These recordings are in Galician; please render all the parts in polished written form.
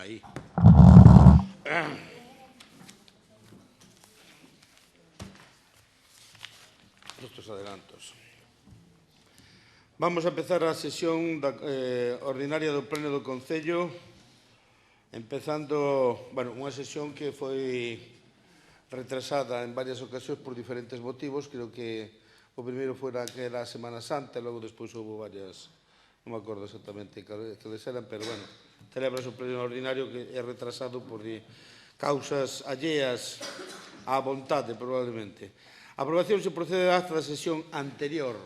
Aí. Estos adelantos. Vamos a empezar a sesión ordinaria do Pleno do Concello, empezando, unha sesión que foi retrasada en varias ocasións por diferentes motivos. Creo que o primeiro fora que era a Semana Santa, e logo despois houve varias, non me acordo exactamente cales eran, pero, celebras o Pleno ordinario que é retrasado por causas alleas á vontade, probablemente. A aprobación se procede a acta da sesión anterior.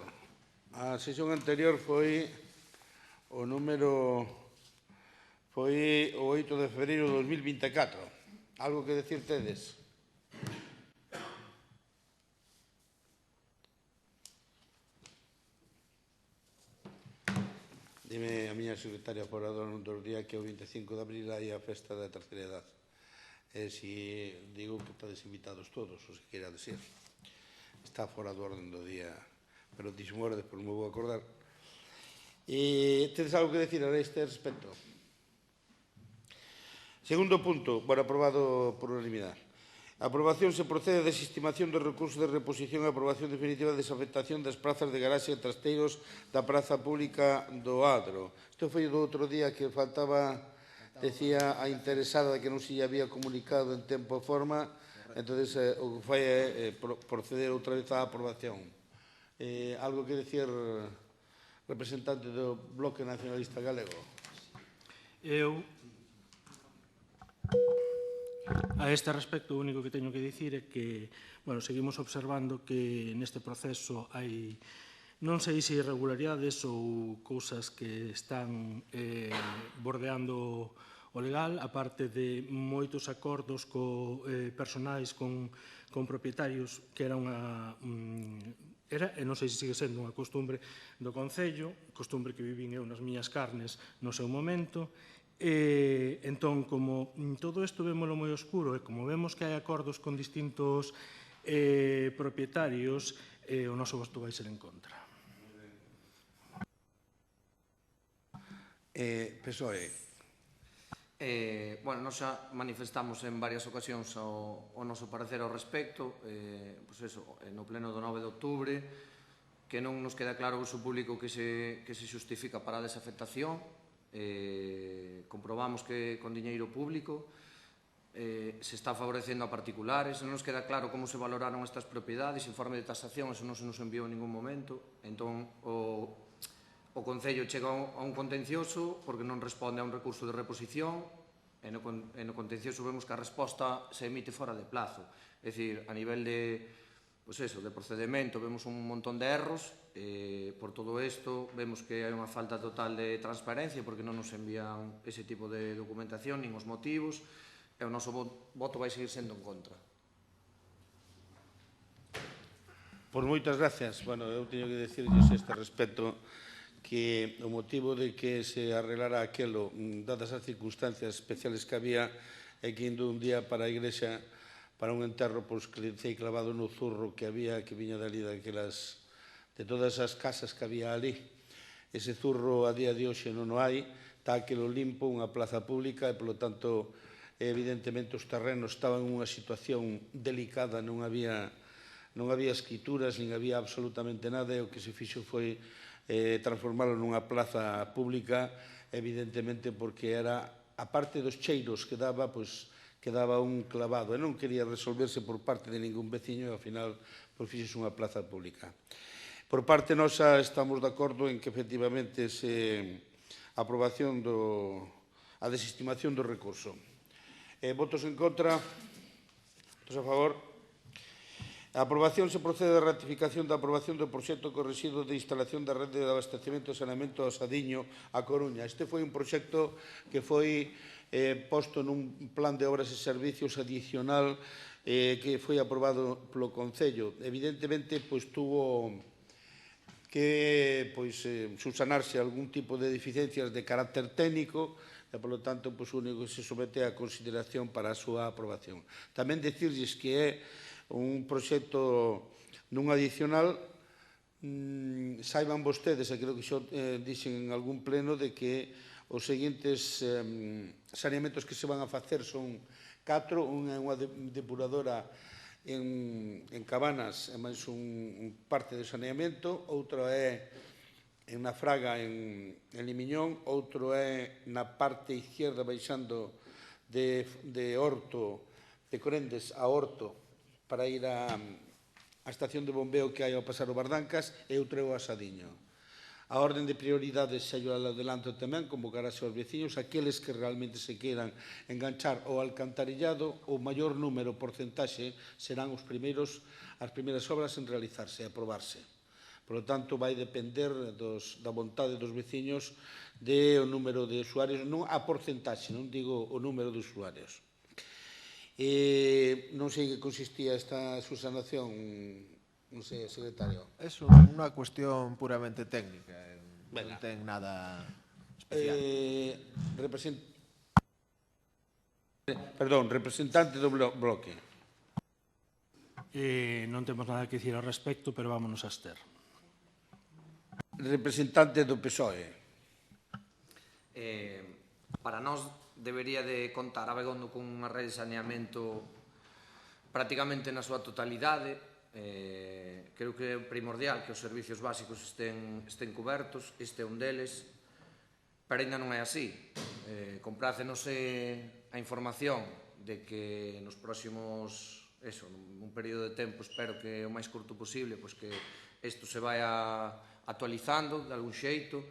A sesión anterior foi o número, foi o 8 de febreiro de 2024. Algo que decir tedes? Dime a miña secretaria fora do día que o 25 de abril hai a festa da terceira edad. Si digo que estades invitados todos, o se queira decir. Está fora do orden do día, pero dixo hora, despois me vou acordar. Tedes algo que decir a este respecto? Segundo punto, aprobado por unanimidade. A aprobación se procede a desestimación do recurso de reposición e aprobación definitiva de desafectación das prazas de garaxe e trasteiros da praza pública do Adro. Isto foi do outro día que faltaba, decía a interesada que non se lle había comunicado en tempo e forma, entón o que fai é proceder outra vez á aprobación. Algo que decir, representante do Bloque Nacionalista Galego? A este respecto, o único que teño que dicir é que, seguimos observando que neste proceso hai, non sei se irregularidades ou cousas que están bordeando o legal, aparte de moitos acordos personais con propietarios, que era e non sei se sigue sendo unha costumbre do Concello, costumbre que vivín eu nas miñas carnes no seu momento. Entón, como todo isto vémolo moi oscuro e como vemos que hai acordos con distintos propietarios, o noso voto vai ser en contra. PSOE. Nos xa manifestamos en varias ocasións o noso parecer ao respecto, no pleno do 9 de outubro, que non nos queda claro o uso público que se xustifica para a desafectación. Comprobamos que con diñeiro público se está favorecendo a particulares, non nos queda claro como se valoraron estas propiedades, informe de tasación, eso non se nos enviou en ningún momento. Entón, o Concello chega a un contencioso porque non responde a un recurso de reposición, e no contencioso vemos que a resposta se emite fora de plazo. É dicir, a nivel de procedimento vemos un montón de erros. Por todo isto vemos que hai unha falta total de transparencia porque non nos envían ese tipo de documentación nin os motivos, e o noso voto vai seguir sendo en contra. Pois moitas gracias. Eu teño que decirles este respecto que o motivo de que se arreglara aquelo, dadas as circunstancias especiales que había, é que indo un día para a igrexa para un enterro, pois que le sei clavado no zurro que había, que viña dali de todas as casas que había ali. Ese zurro a día de hoxe non o hai, está aquilo limpo, unha plaza pública, e, polo tanto, evidentemente, os terrenos estaban en unha situación delicada, non había escrituras, nin había absolutamente nada, e o que se fixo foi transformalo nunha plaza pública, evidentemente, porque era, a parte dos cheiros que daba, pois, quedaba un clavado, e non quería resolverse por parte de ningún veciño, e ao final fixese unha plaza pública. Por parte nosa estamos de acordo en que efectivamente a aprobación a desestimación do recurso. Votos en contra? Votos a favor? A aprobación se procede a ratificación da aprobación do proxecto correxido de instalación da rede de abastecemento e saneamento a Sadiño, a Coruña. Este foi un proxecto que foi posto nun plan de obras e servicios adicional que foi aprobado polo Concello. Evidentemente, tuvo que subsanarse algún tipo de deficiencias de carácter técnico e, polo tanto, o único que se somete a consideración para a súa aprobación. Tamén dicirlles que é un proxecto nun adicional, saiban vostedes, e creo que xo dixen en algún pleno, de que os seguintes saneamentos que se van a facer son 4, unha é unha depuradora en Cabanas, é máis un parte de saneamento, outra é na Fraga en Limiñón, outro é na parte izquierda baixando de Horto, de Corendes a Horto, para ir á estación de bombeo que hai ao pasar o Bardancas, e outro é o Asadiño. A orden de prioridades xa yo adelanto tamén, convocarase aos veciños, aqueles que realmente se queiran enganchar ao alcantarillado, o maior número, porcentaxe, serán as primeiras obras en realizarse e aprobarse. Por lo tanto, vai depender da vontade dos veciños do número de usuarios, non a porcentaxe, non digo o número de usuarios. Non sei que consistía esta subsanación, non sei, secretario. Es unha cuestión puramente técnica, non ten nada especial. Representante do bloque. Non temos nada que dicir ao respecto, pero vámonos a abster. Representante do PSOE. Para nós debería de contar a Begondo con unha rede de saneamento prácticamente na súa totalidade. Creo que é primordial que os servicios básicos estén cubertos, este é un deles, pero ainda non é así. Comprácenos a información de que nos próximos, nun período de tempo, espero que o máis curto posible, pois que isto se vai actualizando de algún xeito.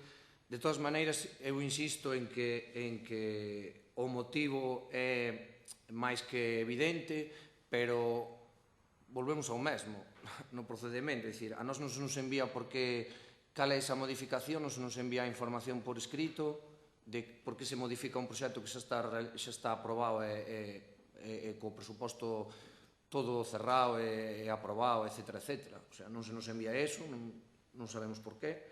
De todas maneiras, eu insisto en que o motivo é máis que evidente, pero volvemos ao mesmo no procedimento. É dicir, a nós non se nos envía cal é esa modificación, non se nos envía información por escrito de por que se modifica un proxecto que xa está aprobado e co presuposto todo cerrado e aprobado, etc. O sea, non se nos envía eso, non sabemos por qué.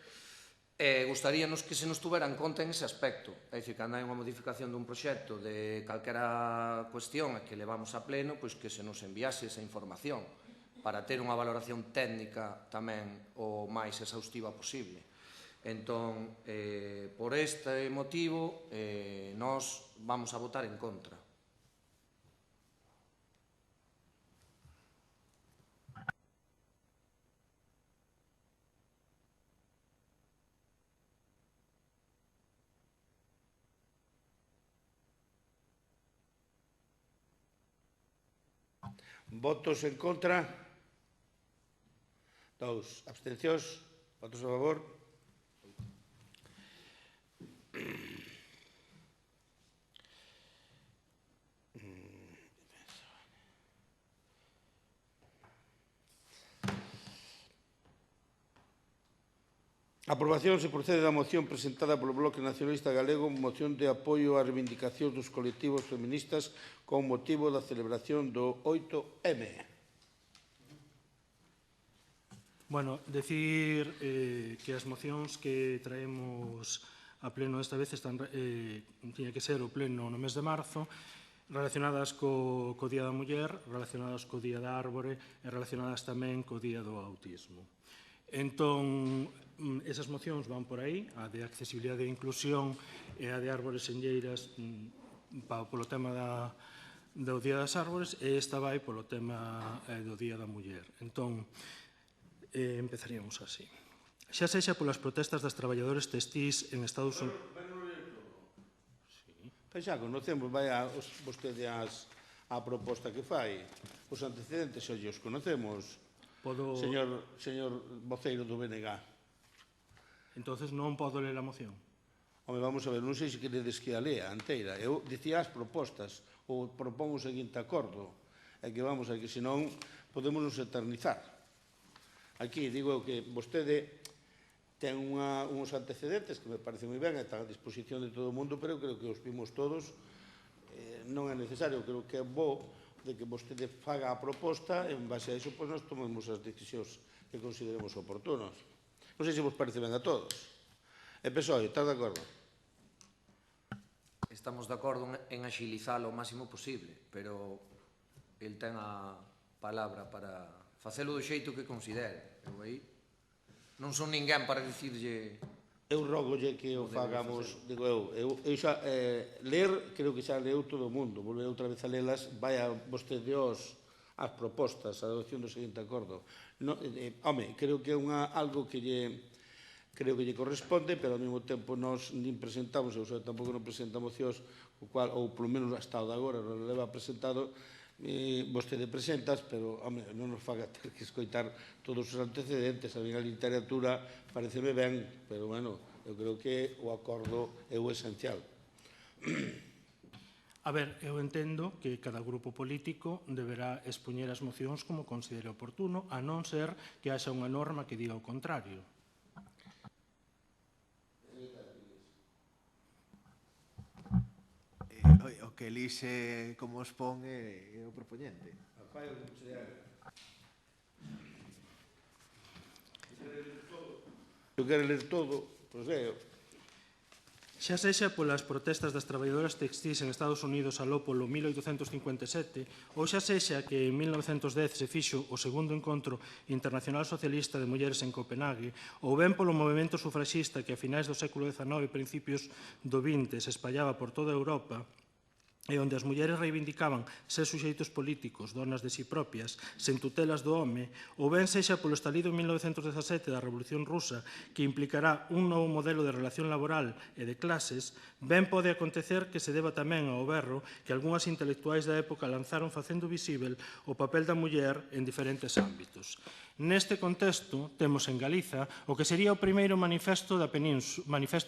Gustaríanos que se nos tuvera en conta en ese aspecto. É dicir, cando hai unha modificación dun proxecto de calquera cuestión que levamos a pleno, pois que se nos enviase esa información para ter unha valoración técnica tamén o máis exhaustiva posible. Entón, por este motivo, nós vamos a votar en contra. Votos en contra? 2. Abstencións? Votos a favor? Aprobación se procede da moción presentada polo Bloque Nacionalista Galego, moción de apoio ás reivindicacións dos colectivos feministas con motivo da celebración do 8M. Bueno, decir que as mocións que traemos a pleno esta vez tiña que ser o pleno no mes de marzo, relacionadas co Día da Muller, relacionadas co Día da Árbore e relacionadas tamén co Día do Autismo. Entón, esas mocións van por aí, a de accesibilidade e inclusión e a de árbores en lleiras polo tema do Día das Árbores, e esta vai polo tema do Día da Muller. Entón, empezaríamos así. Xa sexa polas protestas das traballadores textís en Estados Unidos... Xa conocemos, vai vostede a proposta que fai, os antecedentes, xa os conocemos, señor voceiro do BNG. Entonces non podo ler a moción? Home, vamos a ver, non sei se queredes que a lea inteira. Eu dicía as propostas, ou propón o seguinte acordo, é que vamos a que senón podemos nos eternizar. Aquí digo que vostede ten uns antecedentes que me parece moi ben, está a disposición de todo o mundo, pero creo que os vimos todos, non é necesario, creo que é bo de que vostede faga a proposta e en base a iso pois nos tomemos as decisións que consideremos oportunos. Non sei se vos parece ben a todos. E PSOE, estás de acordo? Estamos de acordo en axilizalo o máximo posible, pero el ten a palabra para facelo do xeito que considere. Eu aí non son ninguén para dicirlle Eu rogolle que o fagamos, digo eu xa ler, creo que xa leu todo o mundo, volver outra vez a lelas, vaya vostede as propostas, a adopción do seguinte acordo. Home, creo que é algo que lle corresponde, pero ao mesmo tempo nós nin presentamos, eu tampouco non presenta mocións, ou polo menos hasta o de agora non leva presentado, vostede presentas, pero non nos faga ter que escoitar todos os antecedentes. A mí a literatura pareceme ben, pero, bueno, eu creo que o acordo é o esencial. A ver, eu entendo que cada grupo político deberá expoñer as mocións como considere oportuno, a non ser que haxa unha norma que diga o contrario. O que elixe como os pon é o propoñente. Eu quero ler todo, pois leo. Xa sexa polas protestas das traballadoras textís en Estados Unidos aló polo 1857, ou xa sexa que en 1910 se fixo o segundo encontro internacional socialista de mulleres en Copenhague, ou ben polo movimento sufraxista que a finais do século XIX e principios do XX se espallaba por toda Europa, e onde as mulleres reivindicaban ser suxeitos políticos, donas de si propias, sen tutelas do home, ou ben sexa polo estalido en 1917 da Revolución Rusa, que implicará un novo modelo de relación laboral e de clases, ben pode acontecer que se deba tamén ao berro que algunhas intelectuais da época lanzaron facendo visível o papel da muller en diferentes ámbitos. Neste contexto, temos en Galiza o que sería o primeiro manifesto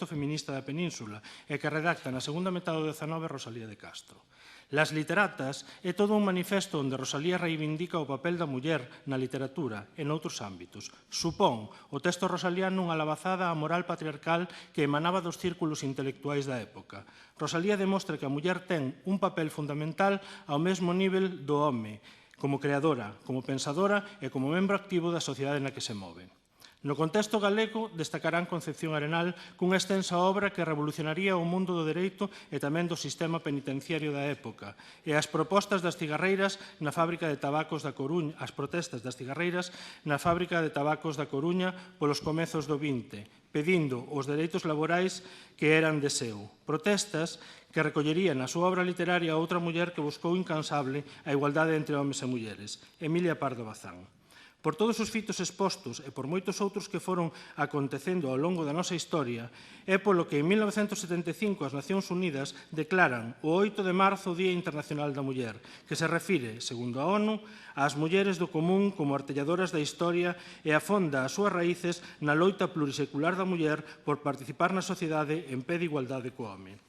feminista da Península e que redacta na segunda metade do XIX Rosalía de Castro. Las literatas é todo un manifesto onde Rosalía reivindica o papel da muller na literatura e noutros ámbitos. Supón o texto rosaliano unha labazada á moral patriarcal que emanaba dos círculos intelectuais da época. Rosalía demostra que a muller ten un papel fundamental ao mesmo nivel do home, como creadora, como pensadora e como membro activo da sociedade na que se move. No contexto galego destacarán Concepción Arenal cunha extensa obra que revolucionaría o mundo do dereito e tamén do sistema penitenciario da época, e as propostas das cigarreiras na fábrica de tabacos da Coruña, as protestas das cigarreiras na fábrica de tabacos da Coruña polos comezos do 20, pedindo os dereitos laborais que eran de seu. Protestas que recollería na súa obra literaria outra muller que buscou incansable a igualdade entre homes e mulleres, Emilia Pardo Bazán. Por todos os fitos expostos e por moitos outros que foron acontecendo ao longo da nosa historia, é polo que en 1975 as Nacións Unidas declaran o 8 de marzo o Día Internacional da Muller, que se refire, segundo a ONU, ás mulleres do común como artelladoras da historia e afonda as súas raíces na loita plurisecular da muller por participar na sociedade en pé de igualdade co home.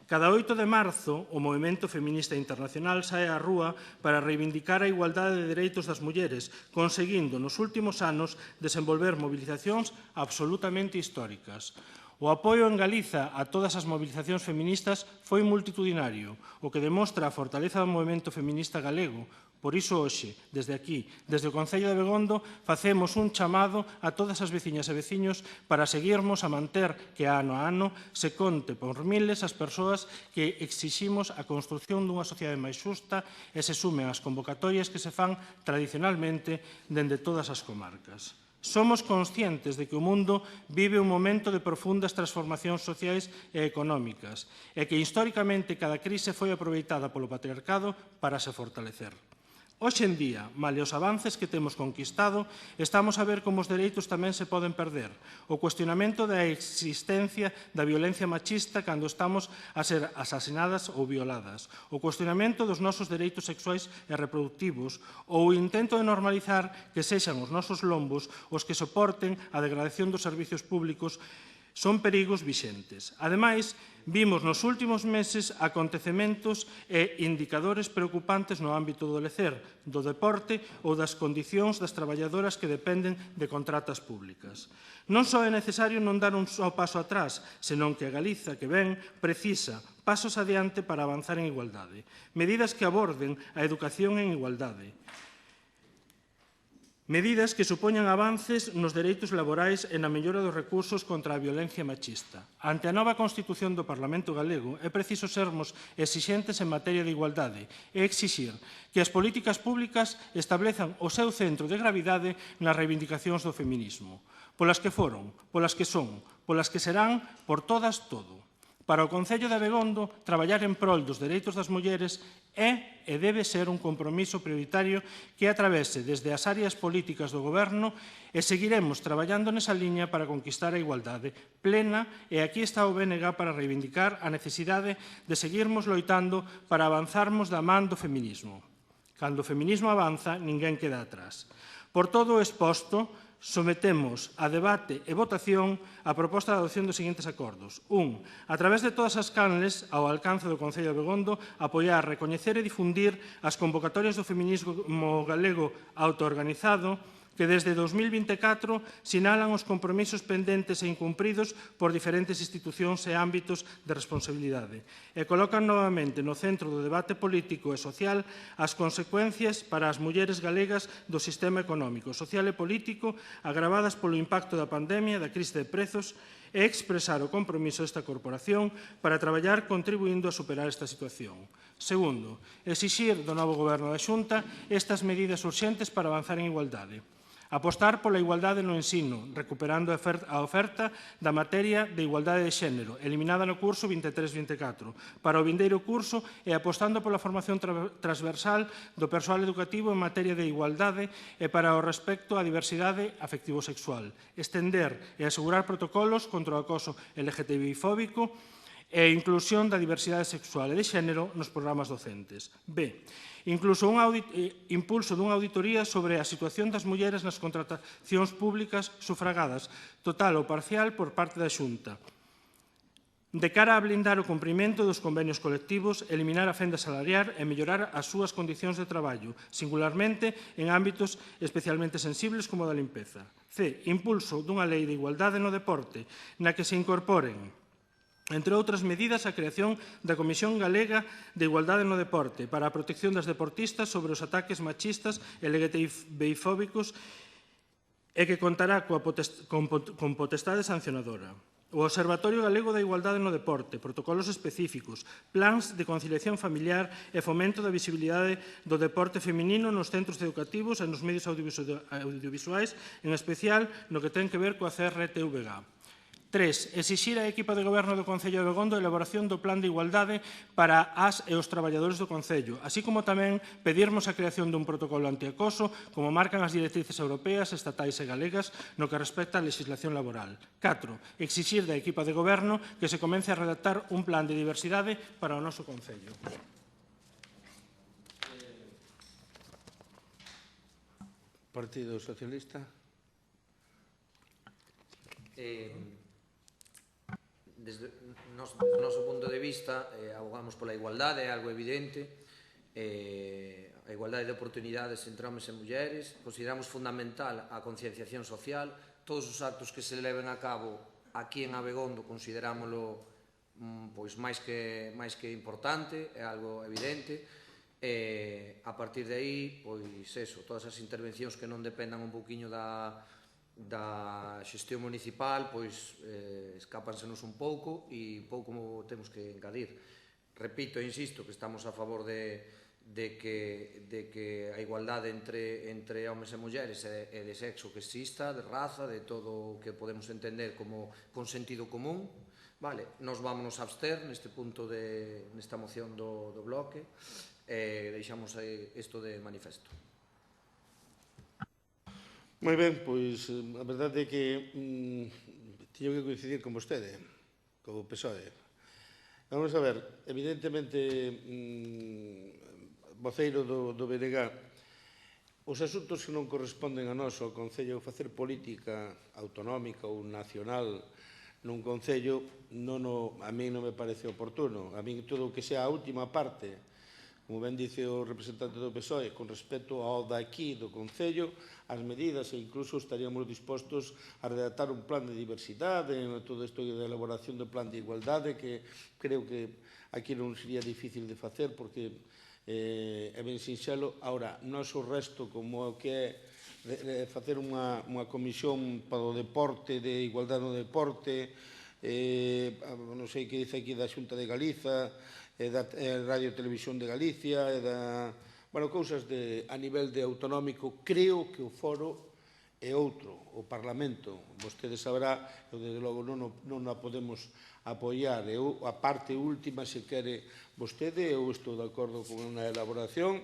Cada 8 de marzo, o Movemento Feminista Internacional sae á rúa para reivindicar a igualdade de dereitos das mulleres, conseguindo nos últimos anos desenvolver movilizacións absolutamente históricas. O apoio en Galiza a todas as movilizacións feministas foi multitudinario, o que demostra a fortaleza do movemento feminista galego. Por iso, hoxe, desde aquí, desde o Concello de Begondo, facemos un chamado a todas as veciñas e veciños para seguirmos a manter que ano a ano se conte por miles as persoas que exiximos a construción dunha sociedade máis xusta e se sumen ás convocatorias que se fan tradicionalmente dende todas as comarcas. Somos conscientes de que o mundo vive un momento de profundas transformacións sociais e económicas e que históricamente cada crise foi aproveitada polo patriarcado para se fortalecer. Hoxe en día, male os avances que temos conquistado, estamos a ver como os dereitos tamén se poden perder. O cuestionamento da existencia da violencia machista cando estamos a ser asasinadas ou violadas. O cuestionamento dos nosos dereitos sexuais e reproductivos ou o intento de normalizar que sexan os nosos lombos os que soporten a degradación dos servizos públicos son perigos vixentes. Ademais, vimos nos últimos meses acontecementos e indicadores preocupantes no ámbito do lecer, do deporte ou das condicións das traballadoras que dependen de contratas públicas. Non só é necesario non dar un só paso atrás, senón que a Galiza que ven precisa pasos adiante para avanzar en igualdade. Medidas que aborden a educación en igualdade. Medidas que supoñan avances nos dereitos laborais e na mellora dos recursos contra a violencia machista. Ante a nova Constitución do Parlamento galego, é preciso sermos exixentes en materia de igualdade e exixir que as políticas públicas establezan o seu centro de gravidade nas reivindicacións do feminismo. Polas que foron, polas que son, polas que serán por todas todo. Para o Concello de Abegondo, traballar en prol dos dereitos das mulleres é e debe ser un compromiso prioritario que atravese desde as áreas políticas do Goberno e seguiremos traballando nesa liña para conquistar a igualdade plena e aquí está o BNG para reivindicar a necesidade de seguirmos loitando para avanzarmos da man do feminismo. Cando o feminismo avanza, ninguén queda atrás. Por todo o exposto, sometemos a debate e votación a proposta de adopción dos seguintes acordos. 1. A través de todas as canles ao alcance do Concello de Abegondo, apoiar, recoñecer e difundir as convocatorias do feminismo galego autoorganizado que desde 2024 sinalan os compromisos pendentes e incumpridos por diferentes institucións e ámbitos de responsabilidade e colocan novamente no centro do debate político e social as consecuencias para as mulleres galegas do sistema económico, social e político agravadas polo impacto da pandemia, da crise de prezos e expresar o compromiso desta corporación para traballar contribuindo a superar esta situación. Segundo, exixir do novo Goberno da Xunta estas medidas urxentes para avanzar en igualdade. Apostar pola igualdade no ensino, recuperando a oferta da materia de igualdade de xénero, eliminada no curso 23-24, para o vindeiro curso e apostando pola formación transversal do persoal educativo en materia de igualdade e para o respecto á diversidade afectivo-sexual. Estender e asegurar protocolos contra o acoso LGTBI-fóbico e inclusión da diversidade sexual e de xénero nos programas docentes. B. Incluso impulso dunha auditoría sobre a situación das mulleres nas contratacións públicas sufragadas, total ou parcial, por parte da Xunta. De cara a blindar o cumprimento dos convenios colectivos, eliminar a fenda salarial e mellorar as súas condicións de traballo, singularmente en ámbitos especialmente sensibles como o da limpeza. C. Impulso dunha lei de igualdade no deporte, na que se incorporen, entre outras medidas, a creación da Comisión Galega de Igualdade no Deporte para a protección das deportistas sobre os ataques machistas e LGTBI-fóbicos e que contará con potestade sancionadora. O Observatorio Galego da Igualdade no Deporte, protocolos específicos, plans de conciliación familiar e fomento da visibilidade do deporte feminino nos centros educativos e nos medios audiovisuais, en especial no que ten que ver coa CRTVG. 3. Exixir á equipa de goberno do Concello de Abegondo a elaboración do plan de igualdade para as e os traballadores do Concello, así como tamén pedirmos a creación dun protocolo antiacoso, como marcan as directrices europeas, estatais e galegas, no que respecta á legislación laboral. 4. Exixir da equipa de goberno que se comece a redactar un plan de diversidade para o noso Concello. Partido Socialista. Desde o noso punto de vista, abogamos pola igualdade, é algo evidente. A igualdade de oportunidades entre homes e mulleres. Consideramos fundamental a concienciación social. Todos os actos que se leven a cabo aquí en Abegondo considerámoslo máis que importante, é algo evidente. A partir de aí, todas as intervencións que non dependan un pouquiño da xestión municipal, escápansenos un pouco e pouco temos que engadir. Repito e insisto que estamos a favor de que a igualdade entre homes e mulleres e de sexo que exista, de raza, de todo o que podemos entender como con sentido común. Nos vámonos a abster nesta moción do bloque e deixamos isto de manifesto. Moi ben, pois a verdade é que teño que coincidir con vostede, co PSOE. Vamos a ver, evidentemente, voceiro do BNG, os asuntos que non corresponden a nós ao Concello facer política autonómica ou nacional nun Concello, a mí non me parece oportuno. A mí todo o que sea a última parte, como ben dice o representante do PSOE, con respecto ao daqui do Concello, as medidas e incluso estaríamos dispostos a redactar un plan de diversidade, todo isto de elaboración do plan de igualdade, que creo que aquí non sería difícil de facer, porque é ben sinxelo. Ahora, nós o resto, como o que é facer unha comisión para o deporte, de igualdade no deporte, non sei que dice aquí da Xunta de Galiza, da Radio e Televisión de Galicia, cousas a nivel de autonómico. Creo que o foro e outro, o Parlamento, vostede saberá, eu desde logo non a podemos apoiar. A parte última, se quere vostede, eu estou de acordo con unha elaboración,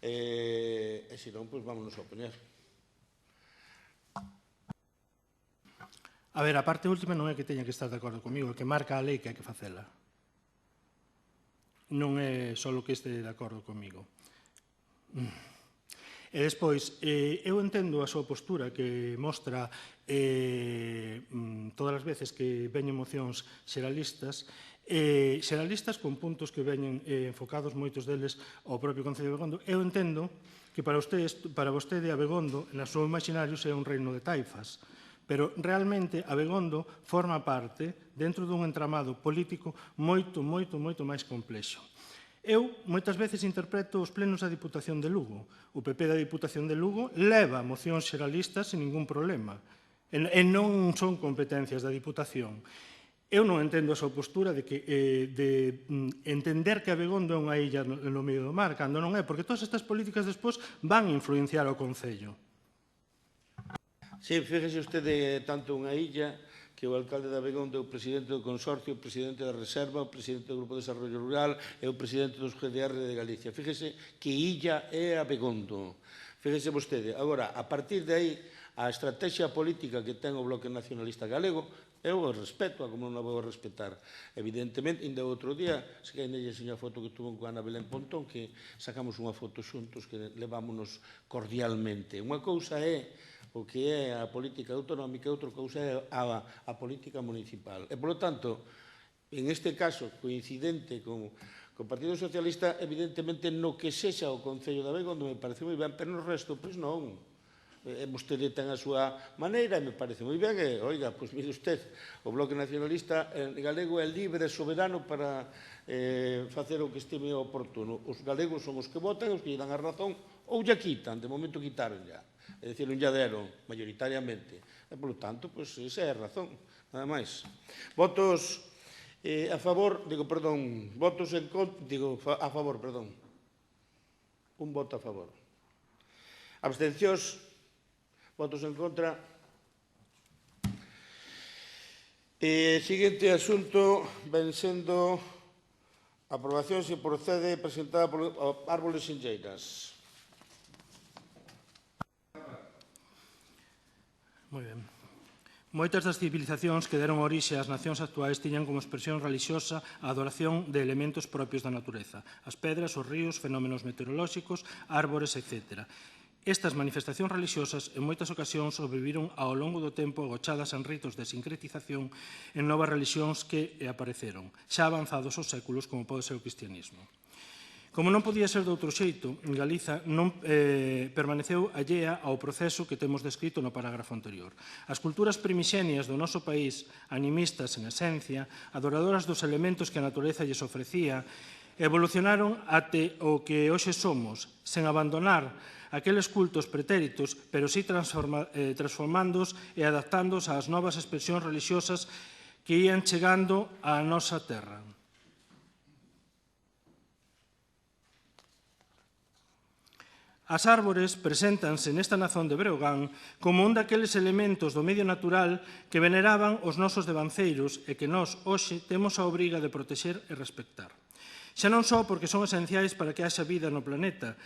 e se non, pois vámonos a opoñer. A ver, a parte última non é que teña que estar de acordo comigo, é que marca a lei que hai que facela. Non é só que este de acordo comigo. E despois, eu entendo a súa postura que mostra todas as veces que veñen mocións xeralistas, xeralistas con puntos que veñen enfocados moitos deles ao propio Concello de Abegondo. Eu entendo que para vostede Abegondo, na súa imaginario, sea un reino de taifas, pero realmente Abegondo forma parte dentro dun entramado político moito máis complexo. Eu moitas veces interpreto os plenos da Diputación de Lugo. O PP da Diputación de Lugo leva mocións xeralistas sen ningún problema e non son competencias da Diputación. Eu non entendo a súa postura de entender que Abegondo é unha illa no medio do mar, cando non é, porque todas estas políticas despois van a influenciar o Concello. Sí, fíjese usted tanto unha illa que o alcalde de Abegondo é o presidente do consorcio, o presidente da reserva, o presidente do Grupo de Desarrollo Rural e o presidente dos GDR de Galicia. Fíjese que illa é Abegondo. Fíjese vostede. Agora, a partir de aí, a estrategia política que ten o Bloque Nacionalista Galego, eu o respeto, como non a vou respetar. Evidentemente, ainda outro día, se que ainda lle enseño a foto que tuvo con Ana Belén Pontón, que sacamos unha foto xuntos que levámonos cordialmente. Unha cousa é o que é a política autonómica, outra cousa é a política municipal. E, polo tanto, en este caso, coincidente con o Partido Socialista, evidentemente, no que sexa o Concello de Abegondo me parece moi ben, pero no resto, pois non. Vostede ten a súa maneira e me parece moi ben. Oiga, pois mire usted, o Bloque Nacionalista Galego é libre e soberano para facer o que estime oportuno. Os galegos son os que votan, os que lle dan a razón, ou lle quitan, de momento quitaron ya. É dicir, non lle deron, mayoritariamente. E, polo tanto, pois, esa é a razón, nada máis. Votos a favor, votos en contra, a favor, perdón. Un voto a favor. Abstencións, votos en contra. Seguinte asunto, ven sendo aprobación se procede presentada por Árboles Senlleiras. Moi ben. Moitas das civilizacións que deron orixe ás nacións actuais tiñan como expresión relixiosa a adoración de elementos propios da natureza, as pedras, os ríos, fenómenos meteorolóxicos, árbores, etc. Estas manifestacións relixiosas en moitas ocasións sobreviviron ao longo do tempo agochadas en ritos de sincretización en novas religións que apareceron, xa avanzados os séculos como pode ser o cristianismo. Como non podía ser de outro xeito, Galiza non permaneceu allea ao proceso que temos descrito no parágrafo anterior. As culturas primixenias do noso país, animistas en esencia, adoradoras dos elementos que a natureza lles ofrecía, evolucionaron até o que hoxe somos, sen abandonar aqueles cultos pretéritos, pero sí transformándoos e adaptándoos ás novas expresións religiosas que ían chegando á nosa terra. As árbores preséntanse nesta nazón de Breogán como un daqueles elementos do medio natural que veneraban os nosos devanceiros e que nós, hoxe, temos a obriga de protexer e respectar. Xa non só porque son esenciais para que haxa vida no planeta,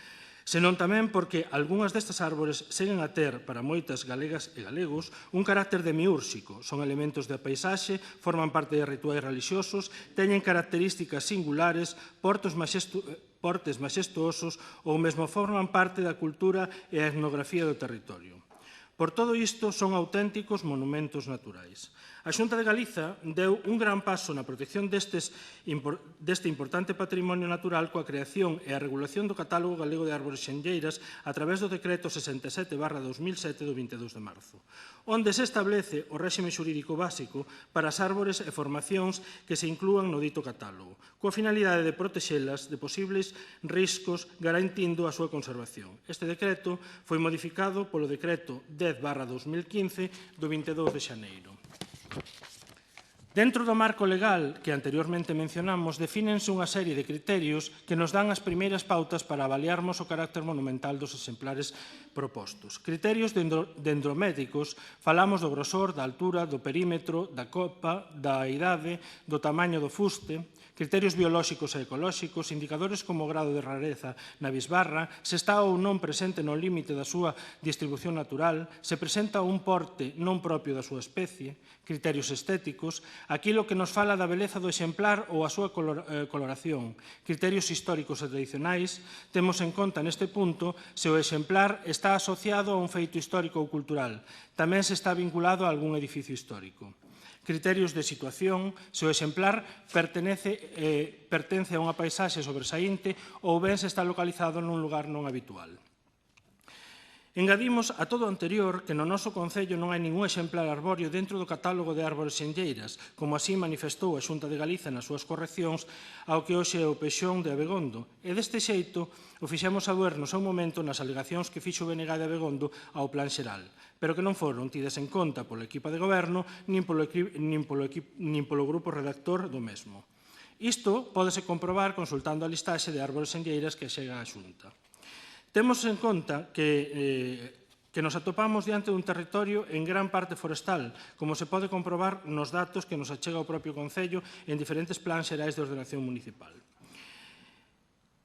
senón tamén porque algunhas destas árbores seguen a ter, para moitas galegas e galegos, un carácter demiúrxico. Son elementos de paisaxe, forman parte de rituais religiosos, teñen características singulares, portes maxestuosos ou mesmo forman parte da cultura e a etnografía do territorio. Por todo isto, son auténticos monumentos naturais. A Xunta de Galiza deu un gran paso na protección deste importante patrimonio natural coa creación e a regulación do Catálogo Galego de Árbores Senlleiras a través do Decreto 67/2007 do 22 de marzo, onde se establece o réxime xurídico básico para as árbores e formacións que se inclúan no dito catálogo, coa finalidade de protexelas de posibles riscos garantindo a súa conservación. Este decreto foi modificado polo Decreto 10/2015 do 22 de xaneiro. Dentro do marco legal que anteriormente mencionamos, defínense unha serie de criterios que nos dan as primeiras pautas para avaliarmos o carácter monumental dos exemplares propostos. Criterios dendrométricos, falamos do grosor, da altura, do perímetro, da copa, da idade, do tamaño do fuste. Criterios biolóxicos e ecolóxicos, indicadores como o grado de rareza na bisbarra, se está ou non presente no límite da súa distribución natural, se presenta un porte non propio da súa especie, criterios estéticos, aquilo que nos fala da beleza do exemplar ou a súa coloración, criterios históricos e tradicionais, temos en conta neste punto se o exemplar está asociado a un feito histórico ou cultural, tamén se está vinculado a algún edificio histórico. Criterios de situación, se o exemplar pertence a unha paisaxe sobresaínte ou ben se está localizado nun lugar non habitual. Engadimos a todo o anterior que no noso concello non hai ningún exemplar arbóreo dentro do catálogo de árbores senlleiras, como así manifestou a Xunta de Galiza nas súas correccións ao que hoxe é o pexón de Abegondo, e deste xeito o fixemos saber no seu momento nas alegacións que fixo o BNG de Abegondo ao Plan Xeral, pero que non foron tidas en conta pola equipa de goberno nin polo grupo redactor do mesmo. Isto pódese comprobar consultando a listaxe de árbores senlleiras que achega a Xunta. Temos en conta que nos atopamos diante dun territorio en gran parte forestal, como se pode comprobar nos datos que nos achega o propio Concello en diferentes plans xerais de ordenación municipal.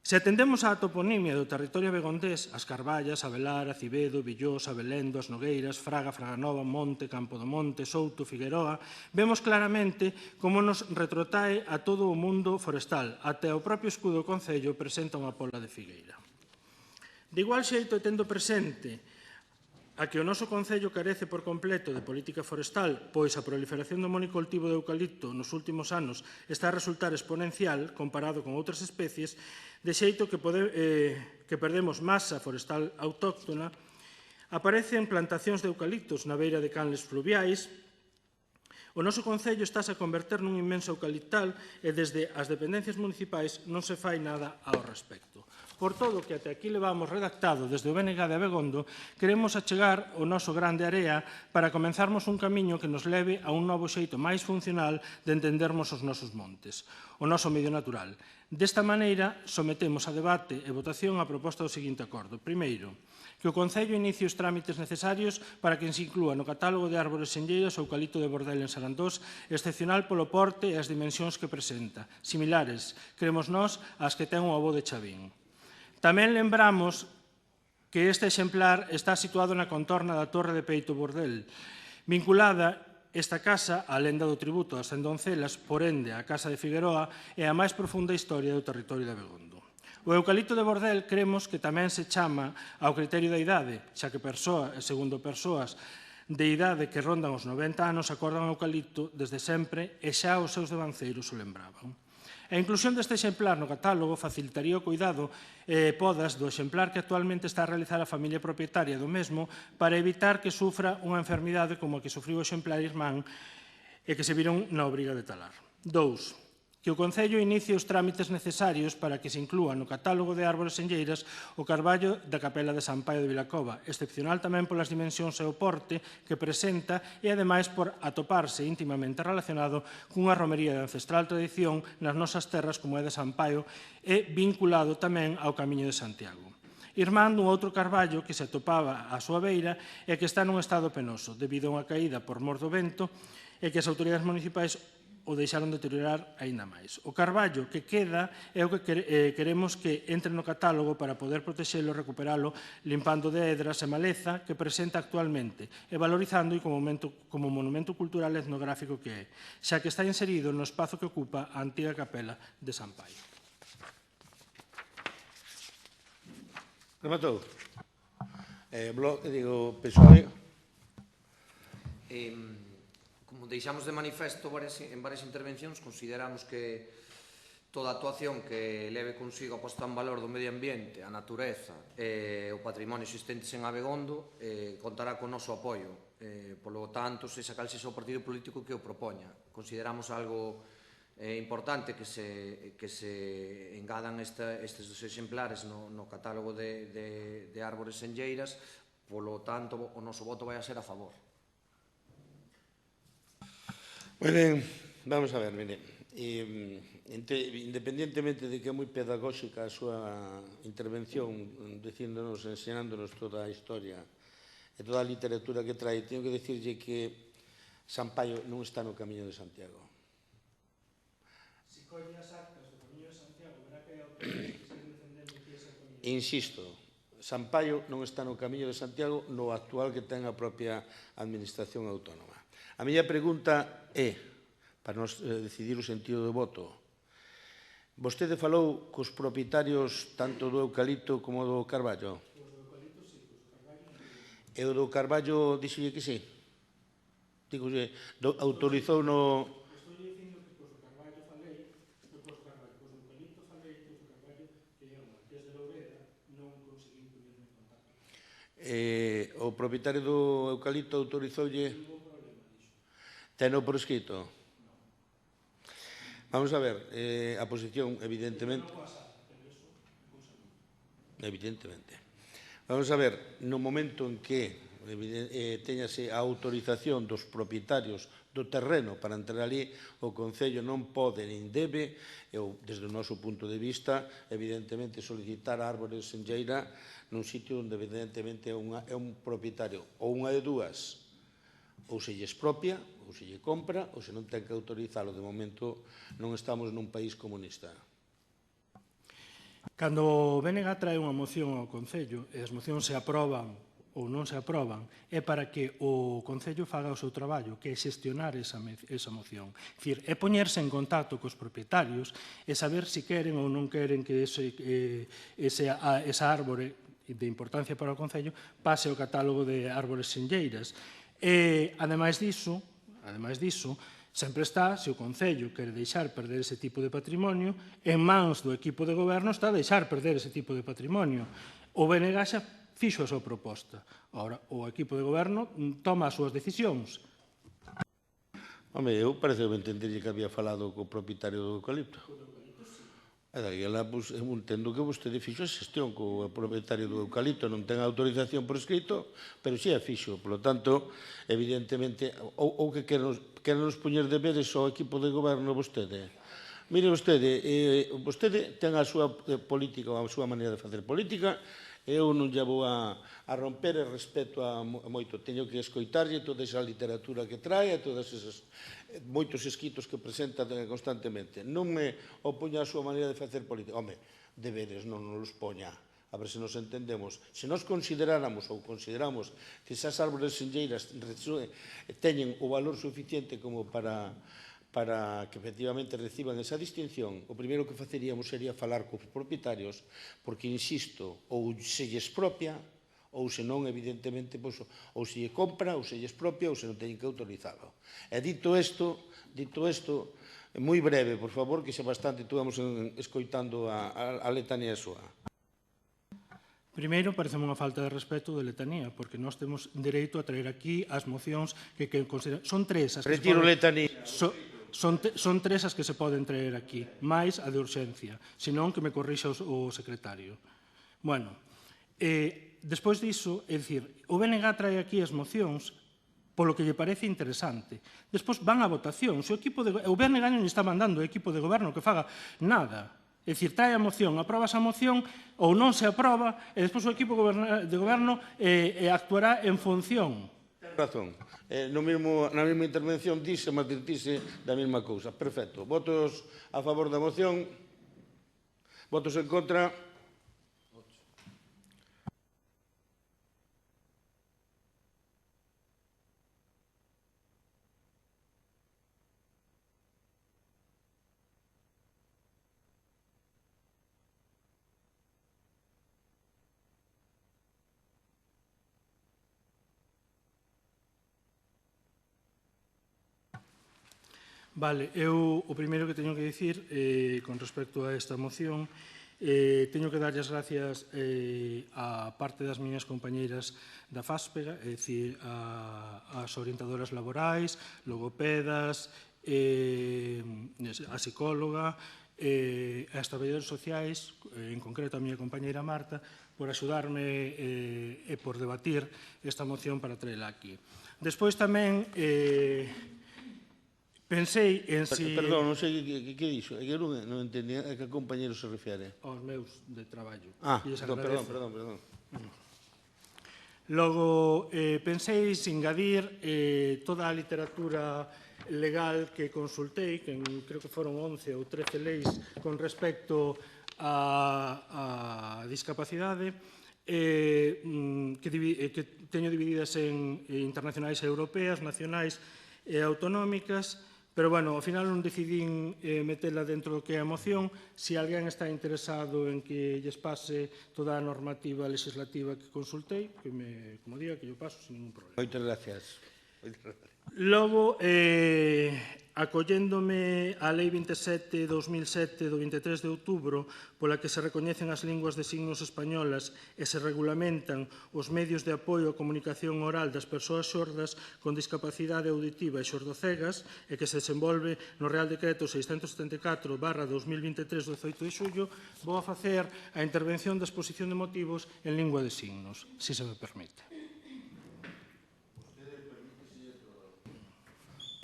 Se atendemos á toponimia do territorio abegondés, as Carballas, Abelar, Acivedo, Villós, Abelendo, as Nogueiras, Fraga, Fraganova, Monte, Campo do Monte, Souto, Figueroa, vemos claramente como nos retrotrae a todo o mundo forestal, até o propio escudo do Concello presenta unha pola de figueira. De igual xeito, tendo presente a que o noso Concello carece por completo de política forestal, pois a proliferación do monocultivo de eucalipto nos últimos anos está a resultar exponencial comparado con outras especies, de xeito que perdemos masa forestal autóctona, aparecen plantacións de eucaliptos na beira de canles fluviais. O noso Concello estáse a converter nun inmenso eucaliptal e desde as dependencias municipais non se fai nada ao respecto. Por todo o que até aquí levamos redactado desde o BNG de Abegondo, queremos achegar o noso gran de area para comenzarmos un camiño que nos leve a un novo xeito máis funcional de entendermos os nosos montes, o noso medio natural. Desta maneira, sometemos a debate e votación a proposta do seguinte acordo. Primeiro, que o Concello inicie os trámites necesarios para que se inclúa no catálogo de árbores senlleiras o eucalipto de Bordel en Sarandós, excepcional polo porte e as dimensións que presenta, similares, cremos nós, ás que ten o avó de Chavín. Tamén lembramos que este exemplar está situado na contorna da Torre de Peito Bordel, vinculada esta casa á lenda do tributo ás Doncelas, por ende, a Casa de Figueroa e a máis profunda historia do territorio de Abegondo. O eucalipto de Bordel cremos que tamén se chama ao criterio da idade, xa que segundo persoas de idade que rondan os 90 anos acordan o eucalipto desde sempre e xa os seus devanceiros o lembraban. A inclusión deste exemplar no catálogo facilitaría o cuidado e podas do exemplar que actualmente está a realizar a familia propietaria do mesmo para evitar que sufra unha enfermidade como a que sufriu o exemplar irmán e que se viron na obriga de talar. 2. Que o Concello inicie os trámites necesarios para que se inclúa no catálogo de árbores senlleiras o carballo da Capela de San Paio de Vilacova, excepcional tamén polas dimensións e o porte que presenta e, ademais, por atoparse íntimamente relacionado cunha romería de ancestral tradición nas nosas terras como é de San Paio e vinculado tamén ao Camiño de Santiago. Irmán dun outro carballo que se atopaba á súa beira e que está nun estado penoso, debido a unha caída por mor do vento e que as autoridades municipais o deixaron deteriorar aínda máis. O carballo que queda é o que queremos que entre no catálogo para poder protexelo e recuperalo limpando de hedras e maleza que presenta actualmente e valorizando como monumento cultural etnográfico que é, xa que está inserido no espazo que ocupa a antiga capela de San Paio. Rematou. PSOE. Como deixamos de manifesto en varias intervencións, consideramos que toda actuación que leve consigo a posta en valor do medio ambiente, a natureza e o patrimonio existentes en Abegondo contará con noso apoio. Polo tanto, se cal sexa o partido político que o propoña. Consideramos algo importante que se engadan estes dos exemplares no catálogo de árbores senlleiras, polo tanto, o noso voto vai a ser a favor. Moi ben, vamos a ver, mire, independientemente de que é moi pedagóxica a súa intervención, dicíndonos, enseñándonos toda a historia e toda a literatura que trae, teño que decirlle que Sampaio non está no Camiño de Santiago. Se colle as actas do Camiño de Santiago, verá que hai autores que siguen defendendo que ese é o Camiño de Santiago. Insisto, Sampaio non está no Camiño de Santiago no actual que ten a propia Administración Autónoma. A miña pregunta é, para nos decidir o sentido do voto, vostede falou cos propietarios tanto do eucalipto como do carballo? Os do eucalipto sí, os do carballo non. E o do carballo dixolle que sí? Dígolle, autorizou no... Estou dicindo que cos do carballo falei, cos do eucalipto falei, cos do carballo que é o Marqués de Loureda, non conseguín ponerme en contacto. O propietario do eucalipto autorizoulle... Ningún problema, dixo. Teno por escrito? Vamos a ver, a posición, evidentemente... Evidentemente. Vamos a ver, no momento en que teñase a autorización dos propietarios do terreno para entrar ali, o Concello non pode nin debe, desde o noso punto de vista, evidentemente solicitar árbores en Lleira nun sitio onde evidentemente é un propietario ou unha de dúas, ou se lle expropia, ou se lle compra, ou se non ten que autorizalo. De momento non estamos nun país comunista. Cando o BNG trae unha moción ao Concello e as mocións se aproban ou non se aproban, é para que o Concello faga o seu traballo, que é xestionar esa moción. É poñerse en contacto cos propietarios e saber se queren ou non queren que esa árbore de importancia para o Concello pase ao catálogo de árbores senlleiras. E, ademais diso, sempre está, se o Concello quere deixar perder ese tipo de patrimonio, en mans do equipo de goberno está a deixar perder ese tipo de patrimonio. O BNG xa fixo a súa proposta. Ora, o equipo de goberno toma as súas decisións. Home, eu parece que entenderlle que había falado co propietario do eucalipto. E daquela, eu entendo que vostede fixo a xestión co propietario do eucalipto, non ten autorización por escrito, pero si a fixo. Por lo tanto, evidentemente, ou que queren nos poñer deberes ao equipo de goberno vostede. Mire vostede ten a súa política, a súa maneira de facer política. Eu non lle vou a romper e respeto a moito. Teño que escoitarlle toda esa literatura que trae, todos esos moitos escritos que presenta constantemente. Non me opoña a súa maneira de facer política. Home, deberes non nos poña. A ver se nos entendemos. Se nos consideráramos ou consideramos que esas árbores senlleiras teñen o valor suficiente como para que efectivamente reciban esa distinción, o primeiro que faceríamos sería falar cos propietarios, porque, insisto, ou se lle expropia, ou se non, evidentemente, ou se lle compra, ou se lle expropia, ou se non teñen que autorizalo. E dito isto, moi breve, por favor, que xa bastante estuvamos escoitando a letanía súa. Primeiro, parece unha falta de respeto de letanía, porque nós temos dereito a traer aquí as mocións que consideran... Son tres as que Retiro letanía. Son tres as que se poden traer aquí, máis a de urxencia, senón que me corrixa o secretario. Bueno, despois diso, é dicir, o BNG trae aquí as mocións polo que lle parece interesante. Despois van a votación. O BNG non está mandando o equipo de goberno que faga nada. É dicir, trae a moción, aproba esa moción ou non se aproba e despois o equipo de goberno actuará en función. Ten razón. Na mesma intervención dixe, mas dirtise da mesma cousa. Perfecto. Votos a favor da moción? Votos en contra? Vale, eu o primeiro que teño que dicir con respecto a esta moción, teño que darlle as gracias a parte das miñas compañeiras da FASPEGA, é dicir, as orientadoras laborais, logopedas, a psicóloga, as traballadoras sociais, en concreto a miña compañeira Marta, por axudarme e por debatir esta moción para traela aquí. Despois tamén Pensei en si... Perdón, non sei que dixo. É que non entendía a que compañero se refere. Aos meus de traballo. Perdón. Logo, pensei engadir toda a literatura legal que consultei, que creo que foron 11 ou 13 leis con respecto a discapacidade, que teño divididas en internacionais e europeas, nacionais e autonómicas, pero, bueno, ao final non decidín metela dentro do que é a moción. Se alguén está interesado en que lles pase toda a normativa legislativa que consultei, que me, como diga, que yo paso sin ningún problema. Moitas gracias. Logo, acolléndome á Lei 27/2007 do 23 de outubro, pola que se recoñecen as linguas de signos españolas e se regulamentan os medios de apoio á comunicación oral das persoas xordas con discapacidade auditiva e xordocegas, e que se desenvolve no Real Decreto 674/2023 do 18 de xullo, vou a facer a intervención da exposición de motivos en lingua de signos, se se me permite.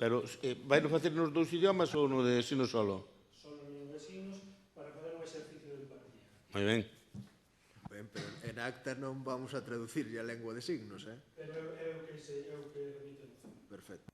Pero vai facer nos dous idiomas ou no de sino solo? Solo en lingua de signos para facer un exercicio de empatía. Moi ben. Ben, pero en acta non vamos a traducir a lengua de signos, Pero é o que remito. Perfecto.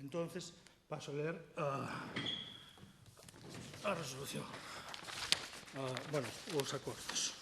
Entonces, paso a leer a resolución. Bueno, os acordos.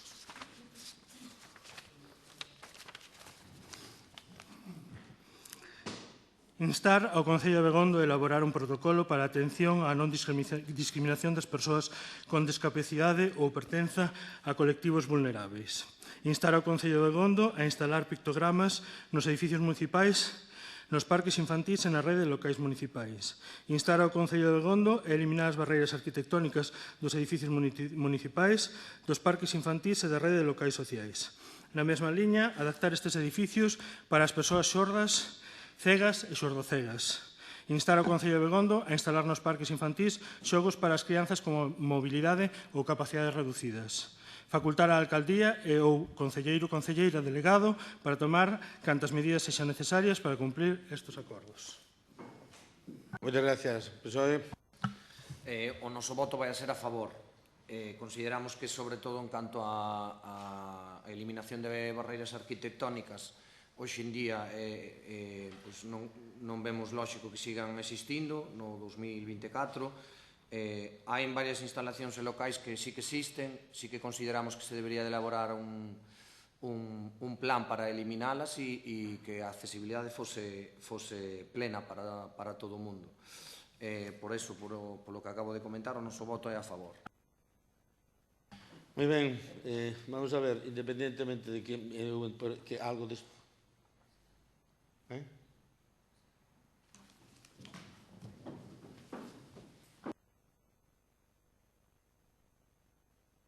Instar ao Concello de Abegondo a elaborar un protocolo para a atención á non discriminación das persoas con discapacidade ou pertenza a colectivos vulneráveis. Instar ao Concello de Abegondo a instalar pictogramas nos edificios municipais, nos parques infantís e na rede de locais municipais. Instar ao Concello de Abegondo a eliminar as barreiras arquitectónicas dos edificios municipais, dos parques infantís e da rede de locais sociais. Na mesma liña, adaptar estes edificios para as persoas xordas, cegas e xordocegas. Instar ao Concello de Abegondo a instalar nos parques infantís xogos para as crianzas con mobilidade ou capacidades reducidas. Facultar á alcaldía e ou concelleiro ou concelleira delegado para tomar cantas medidas sexan necesarias para cumprir estes acordos. Moitas gracias. PSOE. O noso voto vai a ser a favor. Consideramos que, sobre todo, en canto a eliminación de barreiras arquitectónicas, hoxe en día non vemos lóxico que sigan existindo no 2024. Hai en varias instalacións e locais que sí que existen, sí que consideramos que se debería de elaborar un plan para eliminalas e que a accesibilidade fose plena para todo o mundo. Por eso, polo que acabo de comentar, o noso voto é a favor. Moi ben, vamos a ver, independentemente de que algo de...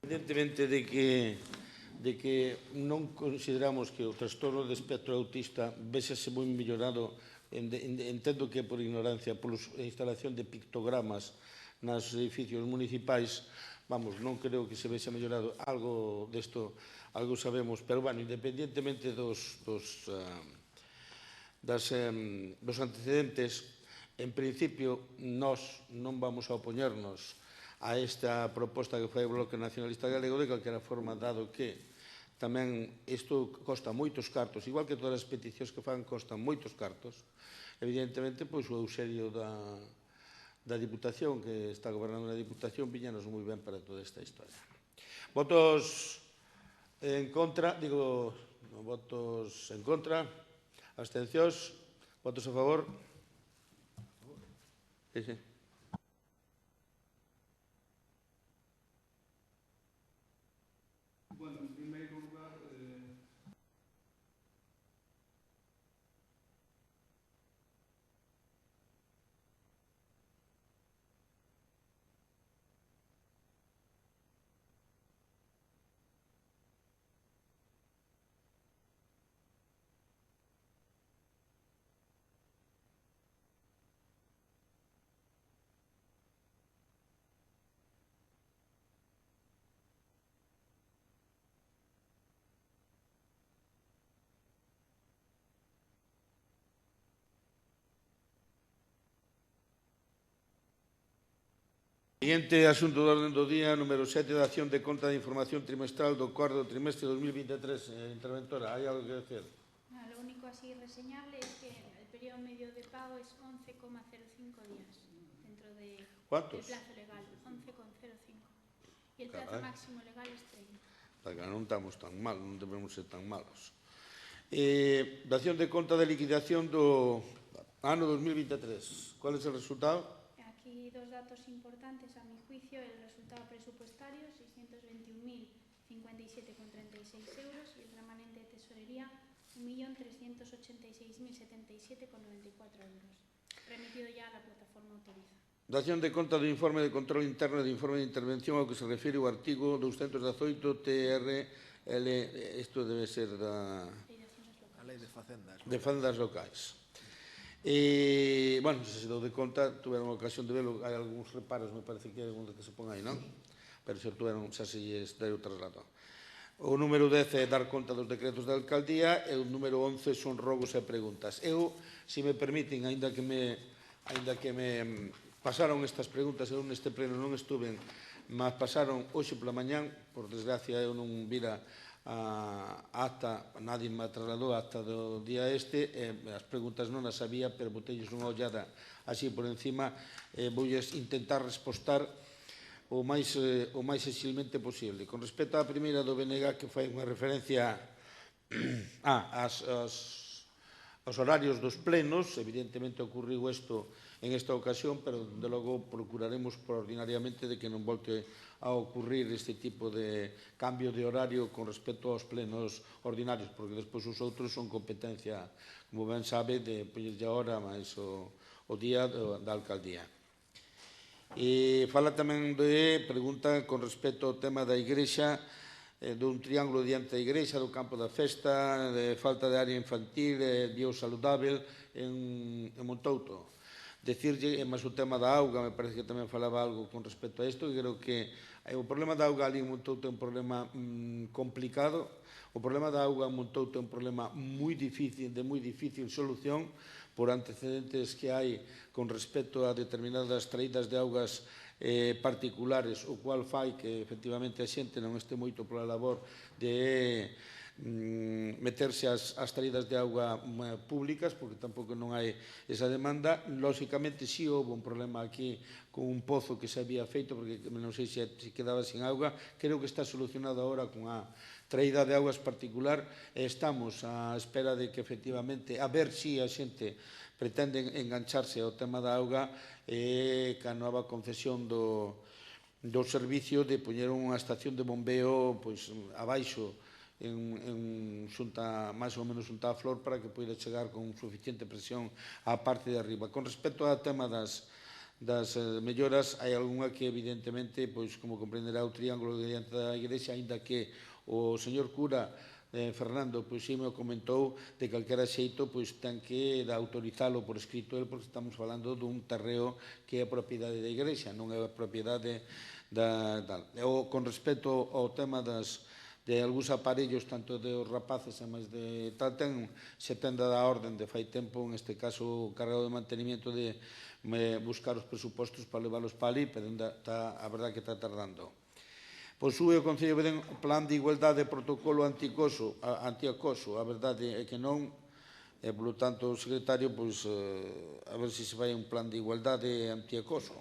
Independentemente de que non consideramos que o trastorno de espectro autista véxase moi mellorado, entendo que por ignorancia, pola instalación de pictogramas nos edificios municipais, vamos, non creo que se vexa mellorado algo desto, algo sabemos, pero, bueno, independentemente dos antecedentes, en principio, nós non vamos a opoñernos a esta proposta que foi o Bloque Nacionalista Galego de calquera forma, dado que tamén isto costa moitos cartos, igual que todas as peticións que fan costan moitos cartos, evidentemente, pois o auxilio da Diputación, que está gobernando a Diputación, viñanos moi ben para toda esta historia. Votos en contra, votos en contra, abstencións, votos a favor. Sí, sí. Bueno, en primeiro lugar, Siguiente asunto do orden do día, número 7, da acción de conta de información trimestral do cuarto trimestre de 2023. Interventora, hai algo que decir? Lo único así reseñable es que el periodo medio de pago es 11,05 días dentro del ¿Cuántos? plazo legal, 11,05. Y el plazo máximo legal es 30. Non estamos tan mal, non debemos ser tan malos. Dación de conta de liquidación do ano 2023. ¿Cuál es el resultado? Aquí dos datos importantes a mi juicio: el resultado presupuestario, 621.057,36 euros, y el remanente de tesorería, 1.386.077,94 euros. Remitido ya a la plataforma autoriza. Dación de conta do informe de control interno e do informe de intervención ao que se refire o artigo 218 TRL, isto debe ser da Lei de Facendas. De Facendas Locais. Bueno, se dou de conta, tuveron a ocasión de verlo, hai algúns reparos, me parece que hai algún que se pon aí, non? Pero se tuveron, xa se lles deu traslado. O número 10 é dar conta dos decretos da alcaldía e o número 11 son rogos e preguntas. Eu, se me permiten, aínda que me pasaron estas preguntas, eu neste pleno non estuve, mas pasaron hoxe pola mañán, por desgracia eu non vira a acta, nadie me trasladou a acta do día este, as preguntas non as sabía, pero botelles unha ollada así por encima, voulles intentar respostar o máis exilmente posible. Con respecto á primeira do BNG, que fai unha referencia aos horarios dos plenos, evidentemente ocorriu isto en esta ocasión, pero, de logo, procuraremos ordinariamente de que non volte a ocurrir este tipo de cambio de horario con respecto aos plenos ordinarios, porque despois os outros son competencia, como ben sabe, de poñerlle a hora máis o día da alcaldía. Fala tamén de pregunta con respecto ao tema da igrexa, dun triángulo diante da igrexa, do campo da festa, de falta de área infantil, biosaludável en Montouto. Decirlle, mas o tema da auga, me parece que tamén falaba algo con respecto a isto, que creo que o problema da auga ali en Montouto é un problema complicado, o problema da auga en Montouto é un problema moi difícil, de moi difícil solución, por antecedentes que hai con respecto a determinadas traídas de augas particulares, o cual fai que efectivamente a xente non este moito pola labor de meterse ás traídas de auga públicas, porque tampouco non hai esa demanda. Lóxicamente, si houve un problema aquí con un pozo que se había feito, porque non sei se quedaba sin auga. Creo que está solucionado agora con a traída de augas particular, e estamos á espera de que efectivamente, a ver se a xente pretende engancharse ao tema da auga, ca nova concesión do servicio de poñer unha estación de bombeo abaixo máis ou menos xunta a flor para que poida chegar con suficiente presión á parte de arriba. Con respecto ao tema das melloras, hai algunha que evidentemente, como comprenderá, o triángulo diante da igrexa, aínda que o señor cura Fernando si me comentou, de calquera xeito ten que autorizalo por escrito el, porque estamos falando dun terreo que é propiedade da igrexa, non é propiedade con respecto ao tema de algúns aparellos, tanto de os rapaces e máis de tal, se ten dada a orden de fai tempo, en este caso o cargado de mantenimiento, de buscar os presupostos para leválos para ali, pero a verdade que está tardando. Posúe o Concello de Belén o plan de igualdade e protocolo antiacoso, a verdade é que non, e, polo tanto, o secretario, a ver se vai un plan de igualdade e antiacoso.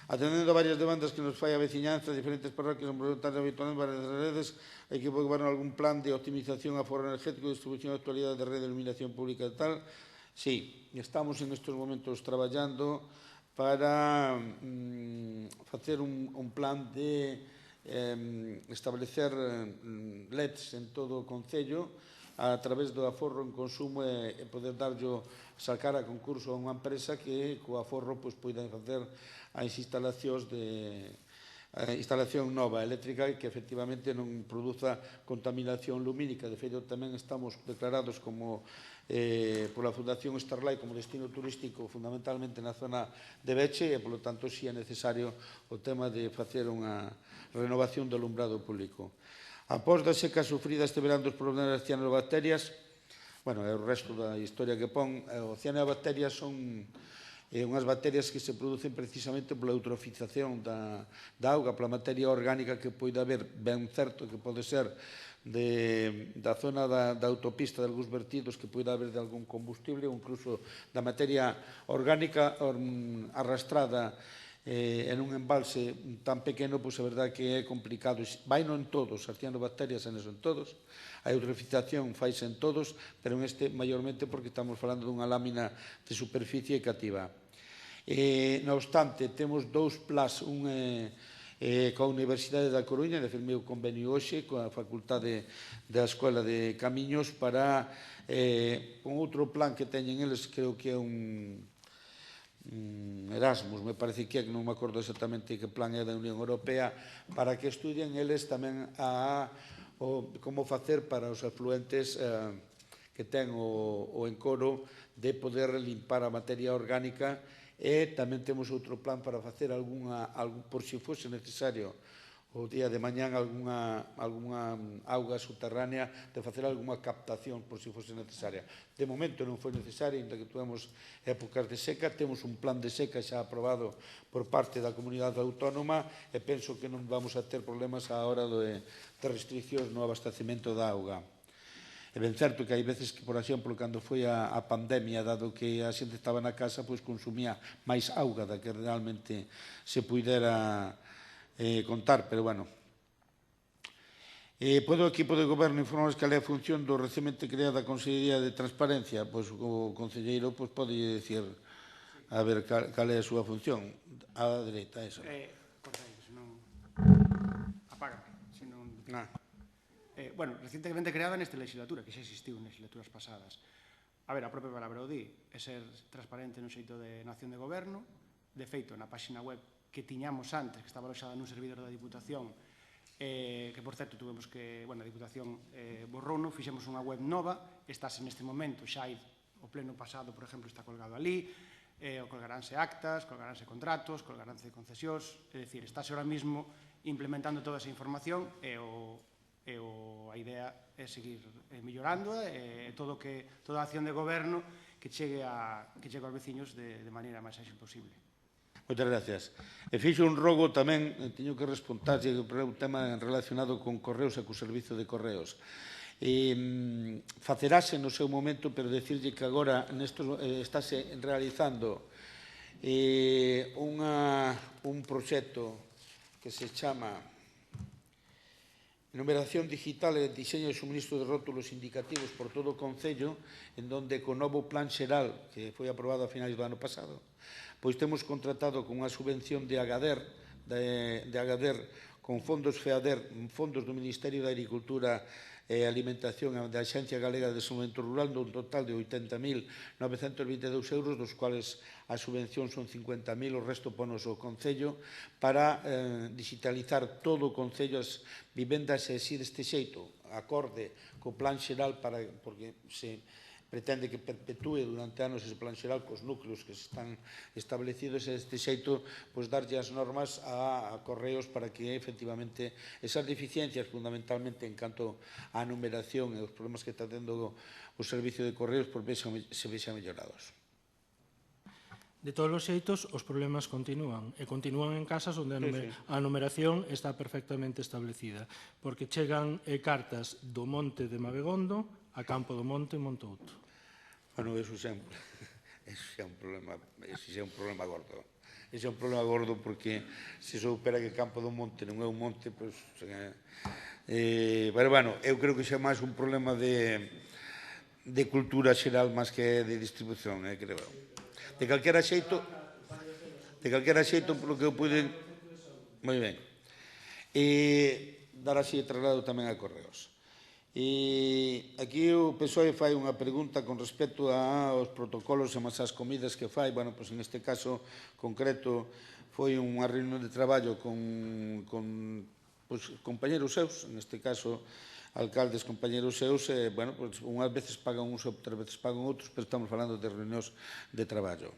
Atendendo a varias demandas que nos fai a veciñanza, diferentes parroquias son voluntarios habituales en varias redes, hai que gobernar algún plan de optimización a foro energético, distribución de actualidade de rede de iluminación pública e tal. Sí, estamos en estes momentos traballando para facer un plan de establecer LEDs en todo o Concello a través do aforro en consumo e poder sacar a concurso a unha empresa que co aforro poida facer as instalacións a instalación nova eléctrica que efectivamente non produza contaminación lumínica. De feito, tamén estamos declarados como pola Fundación Starlight como destino turístico fundamentalmente na zona de Beche e, polo tanto, si é necesario o tema de facer unha renovación do alumbrado público. Após da seca sufrida este verán dos problemas de cianobacterias, é o resto da historia que pon, o cianobacterias son unhas bacterias que se producen precisamente pola eutrofización da auga, pola materia orgánica que poida haber, ben certo que pode ser da zona da autopista de algúns vertidos que poida haber de algún combustible ou incluso da materia orgánica arrastrada en un embalse tan pequeno, a verdade que é complicado. Vai non en todos, as cianobacterias en eso en todos, a eutrofización faise en todos, pero en este maiormente porque estamos falando dunha lámina de superficie cativa. Non obstante, temos dous plus, un coa Universidade da Coruña, de firmei o convenio hoxe coa Facultade da Escola de Camiños para un outro plan que teñen eles, creo que é un Erasmus, me parece que non me acordo exactamente que plan é da Unión Europea, para que estudien eles tamén como facer para os afluentes que ten o encoro de poder limpar a materia orgánica. E tamén temos outro plan para facer por se fose necesario o día de mañán algunha auga subterránea, de facer algunha captación por se fose necesaria. De momento non foi necesario, ainda que tuvemos épocas de seca, temos un plan de seca xa aprobado por parte da comunidade autónoma e penso que non vamos a ter problemas á hora de restriccións no abastecemento da auga. É ben certo que hai veces que, por exemplo, cando foi a pandemia, dado que a xente estaba na casa, consumía máis auga da que realmente se pudera contar, pero bueno. Pode o equipo de goberno informar cal é a función do recentemente creada Consellería de Transparencia? O concelleiro pode dicir a ver cal é a súa función. A dereita, esa. Correcto, senón apágame, senón... Recientemente creada nesta legislatura, que xa existiu en legislaturas pasadas. A ver, a propia palabra o di, é ser transparente no xeito de acción de goberno. De feito, na páxina web que tiñamos antes, que estaba aloxada nun servidor da Diputación, que, por certo, tuvemos que, a Diputación borrouno, fixemos unha web nova, estás neste momento, xa hai o pleno pasado, por exemplo, está colgado ali, colgaránse actas, colgaránse contratos, colgaránse concesións, é dicir, estáse ahora mismo implementando toda esa información e a idea é seguir mellorando toda a acción de goberno que chegue aos veciños de maneira máis áxil posible. Moitas gracias. E fixo un rogo tamén, teño que responderlle un tema relacionado con correos e co servizo de correos. Facerase no seu momento, pero decirlle que agora estáse realizando un proxecto que se chama Numeración digital e diseño e suministro de rótulos indicativos por todo o Concello, en donde co novo plan xeral que foi aprobado a finais do ano pasado, pois temos contratado con unha subvención de Agader de Agader con fondos FEADER, fondos do Ministerio da Agricultura e Alimentación e da Axencia Galega de Desenvolvemento Rural, dun total de 80.922 euros, dos cuales a subvención son 50.000, o resto ponos o Concello, para digitalizar todo o Concello as vivendas e así deste xeito, acorde co plan xeral, porque se pretende que perpetúe durante anos ese plan xeral cos núcleos que están establecidos e deste xeito darlle as normas a Correos para que efectivamente esas deficiencias fundamentalmente en canto á numeración e os problemas que está tendo o servicio de Correos se vexan mellorados. De todos os xeitos, os problemas continúan, e continúan en casas onde a numeración está perfectamente establecida, porque chegan cartas do Monte de Mabegondo a Campo do Monte en Montouto. Bueno, eso xa é un problema gordo. Ese é un problema gordo porque se soupera que Campo do Monte non é un monte, pois... Pero, bueno, eu creo que xa é máis un problema de cultura xeral máis que de distribución, creo eu. De calquera xeito, polo que eu pude... Moi ben. Dar así traslado tamén a Correos. E aquí o PSOE fai unha pregunta con respecto aos protocolos e as comidas que fai. Bueno, pois en este caso concreto foi unha reunión de traballo con compañeros seus, en este caso alcaldes, compañeros seus, e, bueno, pois unhas veces pagan uns e outras veces pagan outros, pero estamos falando de reunións de traballo.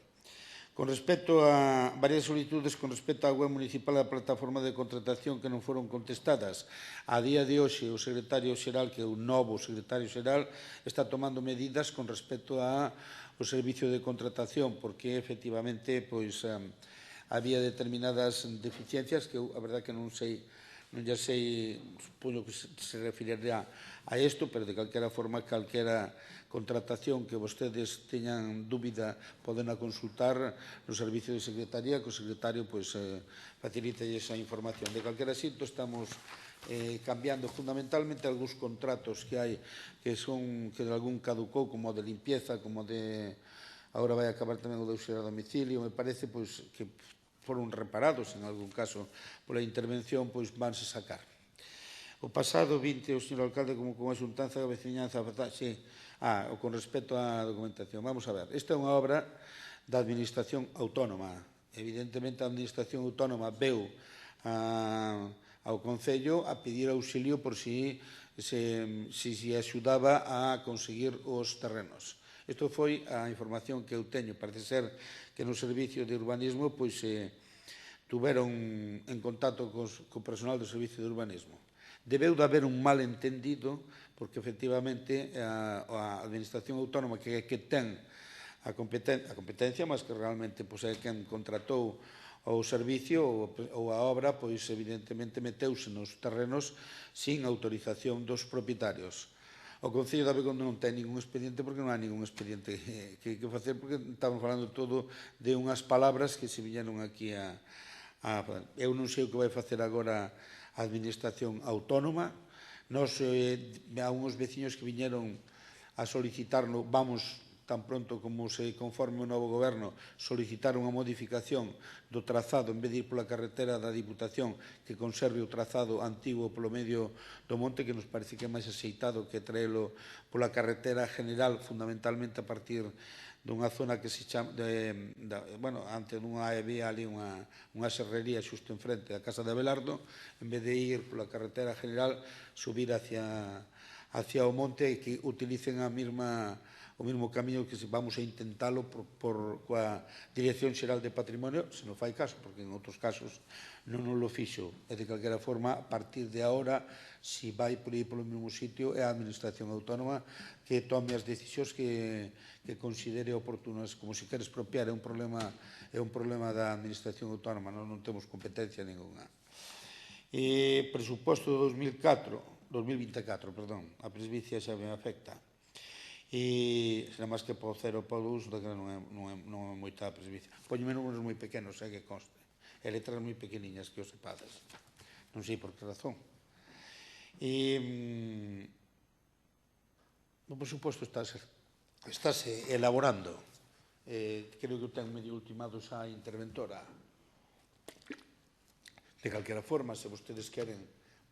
Con respecto a varias solicitudes con respecto á web municipal da plataforma de contratación que non foron contestadas, a día de hoxe o secretario xeral, que é o novo secretario xeral, está tomando medidas con respecto ao servicio de contratación, porque efectivamente había determinadas deficiencias que a verdade que non lle sei, supoño que se referirá a isto, pero de calquera forma, calquera contratación que vostedes teñan dúbida poden consultar no servicio de secretaría, que o secretario facilita esa información. De calquera xeito estamos cambiando fundamentalmente algúns contratos que hai que de algún caducou, como o de limpieza, como o de... Agora vai acabar tamén o de auxiliar a domicilio, me parece que foron reparados, en algún caso, pola intervención, vanse sacar. O pasado 20, o señor alcalde, como con a xuntanza da veciñanza, con respecto á documentación. Vamos a ver, esta é unha obra da Administración Autónoma. Evidentemente, a Administración Autónoma veu ao Concello a pedir auxilio por si se axudaba a conseguir os terrenos. Isto foi a información que eu teño. Parece ser que no servicio de urbanismo tuveron en contacto co personal do servicio de urbanismo. Debeu de haber un malentendido, porque efectivamente a Administración Autónoma que ten a competencia, mas que realmente é quen contratou o servicio ou a obra, evidentemente meteuse nos terrenos sin autorización dos propietarios. O Concello de Abegondo non ten ningún expediente porque non hai ningún expediente que facer, porque estamos falando todo de unhas palabras que se viñeron aquí a... Eu non sei o que vai facer agora a Administración Autónoma. Nos, a unhos veciños que viñeron a solicitarlo, vamos tan pronto como se conforme o novo goberno, solicitar unha modificación do trazado, en vez de ir pola carretera da Diputación, que conserve o trazado antigo polo medio do monte, que nos parece que é máis axeitado que traelo pola carretera general, fundamentalmente a partir dunha zona que se chama, antes dunha había ali unha serrería xusto enfrente da casa de Abelardo, en vez de ir pola carretera general, subir hacia o monte e que utilicen o mesmo camiño que vamos a intentalo coa Dirección Xeral de Patrimonio, se non fai caso, porque en outros casos non nos lo fixo. E de calquera forma, a partir de agora, se vai por aí polo mesmo sitio, é a Administración Autónoma que tome as decisións que considere oportunas. Como se quere expropiar, é un problema da Administración Autónoma, non temos competencia ninguna. Presuposto de 2024, a presbicia xa me afecta. E será máis que para o 0 para o 2, non é moita a presbicia. Póñome números moi pequenos, que conste. E letras moi pequeniñas, que os sepades. Non sei por que razón. O presuposto estáse elaborando. Creo que o ten medio ultimado xa a interventora. De calquera forma, se vostedes queren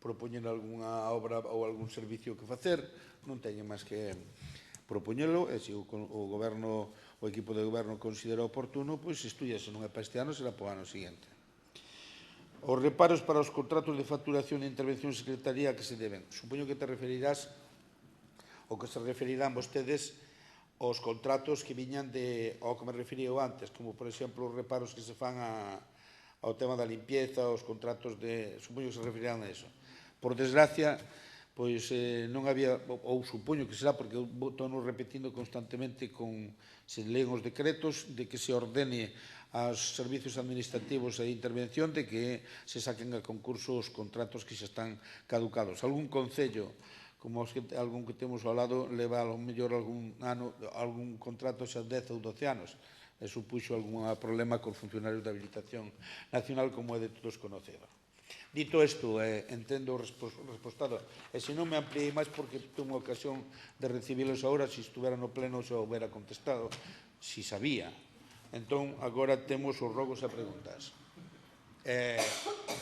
propoñer algunha obra ou algún servicio que facer, non teñen máis que propoñelo, e se o equipo de goberno considera oportuno, pois estudia, se non é para este ano, será para o ano seguinte. Os reparos para os contratos de facturación e intervención secretaría que se deben. Supoño que te referirás, ou que se referirán vostedes aos contratos que viñan ao que me referí antes, como, por exemplo, os reparos que se fan ao tema da limpieza, os contratos de... Supoño que se referirán a eso. Por desgracia, pois non había, ou supoño que será, porque eu estou repetindo constantemente se leen os decretos, de que se ordene aos servicios administrativos e de intervención de que se saquen a concurso os contratos que xa están caducados. Algún concello, como algún que temos ao lado, leva ao mellor algún contrato xa 10 ou 12 anos, e supuxo algún problema cos funcionarios da habilitación nacional, como é de todos conocido. Dito isto, entendo o respostado, e se non me ampliei máis porque tuve ocasión de recibilos agora, se estuvera no pleno se houbera contestado, si sabía. Entón, agora temos os rogos e preguntas.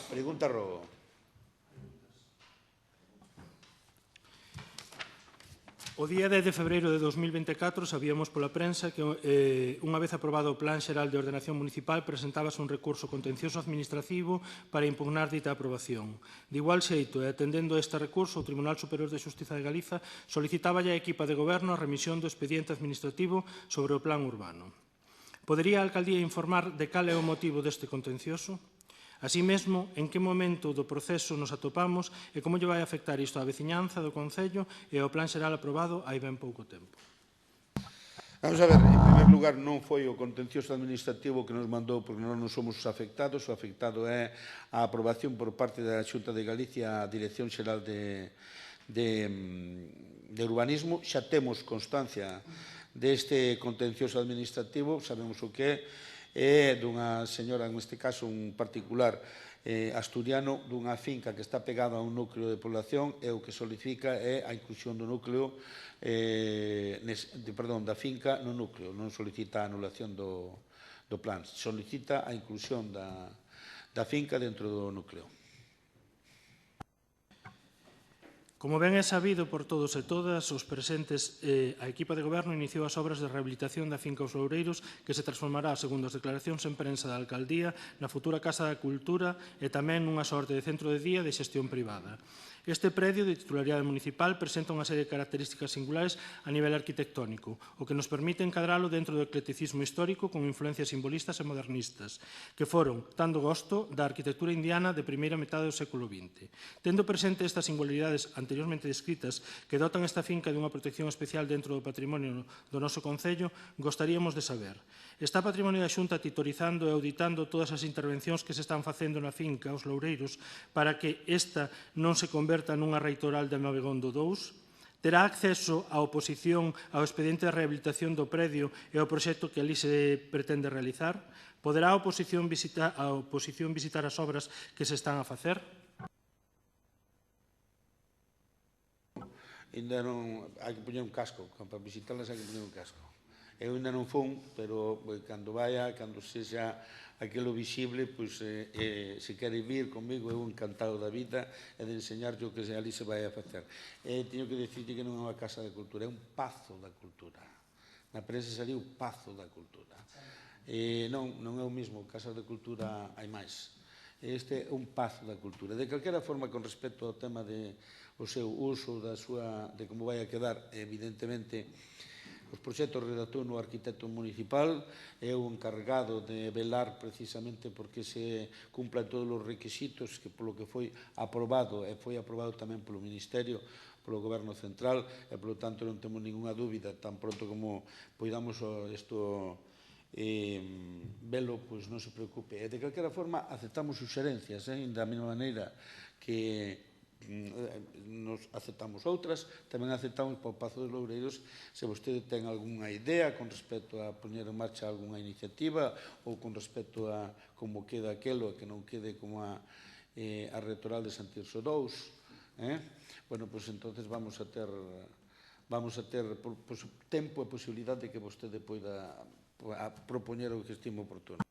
Pregunta rogo. O día 10 de febreiro de 2024 sabíamos pola prensa que unha vez aprobado o Plan Xeral de Ordenación Municipal presentábase un recurso contencioso administrativo para impugnar dita aprobación. De igual xeito, e atendendo a este recurso, o Tribunal Superior de Xustiza de Galiza solicitaba á equipa de goberno a remisión do expediente administrativo sobre o plan urbano. Podería a alcaldía informar de cal é o motivo deste contencioso? Así mesmo, en que momento do proceso nos atopamos e como lle vai afectar isto á veciñanza do Concello e ao plan xeral aprobado hai ben pouco tempo? Vamos a ver, en primer lugar, non foi o contencioso administrativo que nos mandou, porque non somos os afectados, o afectado é a aprobación por parte da Xunta de Galicia a Dirección Xeral de Urbanismo. Xa temos constancia deste contencioso administrativo, sabemos o que é dunha señora, neste caso un particular asturiano, dunha finca que está pegada a un núcleo de población e o que solicita é a inclusión do núcleo, da finca no núcleo, non solicita a anulación do plan, solicita a inclusión da finca dentro do núcleo. Como ben é sabido por todos e todas os presentes, a equipa de goberno iniciou as obras de rehabilitación da finca Os Loureiros, que se transformará, segundo as declaracións en prensa da Alcaldía, na futura Casa da Cultura e tamén nunha sorte de centro de día de xestión privada. Este predio de titularidade municipal presenta unha serie de características singulares a nivel arquitectónico, o que nos permite encadralo dentro do eclecticismo histórico con influencias simbolistas e modernistas, que foron tan do gosto da arquitectura indiana de primeira metade do século XX. Tendo presente estas singularidades anteriormente descritas que dotan esta finca dunha protección especial dentro do patrimonio do noso Concello, gostaríamos de saber: está Patrimonio da Xunta titorizando e auditando todas as intervencións que se están facendo na finca Os Loureiros para que esta non se converta nunha reitoral de Mabegondo 2? Terá acceso a oposición ao expediente de rehabilitación do predio e ao proxecto que ali se pretende realizar? Poderá a oposición visitar as obras que se están a facer? Ainda non hai que poñer un casco, para visitarlas hai que poñer un casco. Eu ainda non fun, pero cando vaya, cando sexa aquilo visible, pois se quere vir comigo, eu encantado da vida e de enseñarlle o que ali se vai a facer. Teño que dicirte que non é unha casa de cultura, é un pazo da cultura. Na prensa saliu pazo da cultura. Non é o mesmo, casa de cultura hai máis. Este é un pazo da cultura. De calquera forma, con respecto ao tema do seu uso, de como vai a quedar, evidentemente, os proxectos redactou no arquitecto municipal, é o encargado de velar precisamente porque se cumplan todos os requisitos que polo que foi aprobado e foi aprobado tamén polo Ministerio, polo Goberno Central e, polo tanto, non temos ninguna dúbida, tan pronto como poidamos isto velo, pois non se preocupe. E, de calquera forma, aceptamos suxerencias, da mesma maneira que nos aceptamos outras, tamén aceptamos para o Pazo dos Loureiros se vostede ten algunha idea con respecto a poñer en marcha algunha iniciativa ou con respecto a como queda aquelo, que non quede como a reitoral de Santirso 2. Bueno, pois entonces vamos a ter tempo e posibilidade de que vostede poida propoñer o que estime oportuno.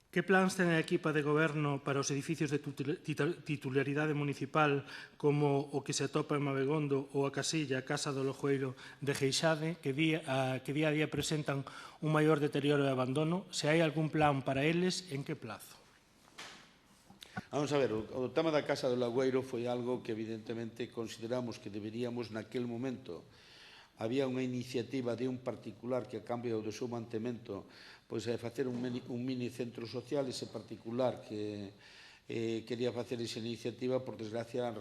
Que plans ten a equipa de goberno para os edificios de titularidade municipal como o que se atopa en Mabegondo ou a Casilla, a Casa do Lojoeiro de Geixade, que día a día presentan un maior deterioro e abandono? Se hai algún plan para eles, en que plazo? Vamos a ver, o tema da Casa do Lagoeiro foi algo que evidentemente consideramos que deberíamos naquel momento. Había unha iniciativa de un particular que a cambio do seu mantemento pois é facer un mini centro social. Ese particular que quería facer esa iniciativa, por desgracia,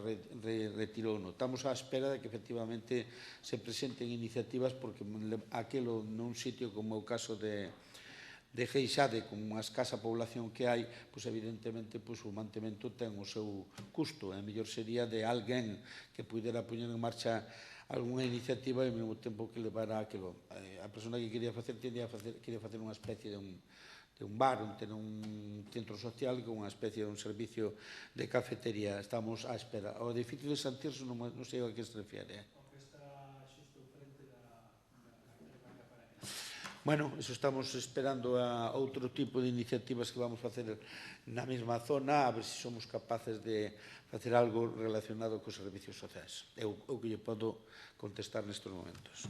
retirouno. Estamos á espera de que efectivamente se presenten iniciativas, porque aquelo nun sitio como o caso de Geixade, con a escasa población que hai, pois evidentemente o mantemento ten o seu custo. E mellor sería de alguén que pudera poñer en marcha algunha iniciativa e ao mesmo tempo que levara aquilo. A persona que quería facer unha especie de un bar, ter un centro social con unha especie de un servicio de cafetería. Estamos á espera. O edificio de San Tirso non sei a que se refiere. O que está xusto frente da parede. Bueno, eso estamos esperando a outro tipo de iniciativas que vamos facer na mesma zona, a ver se somos capaces de facer algo relacionado cos servicios sociais. É o que lle podo contestar nestes momentos.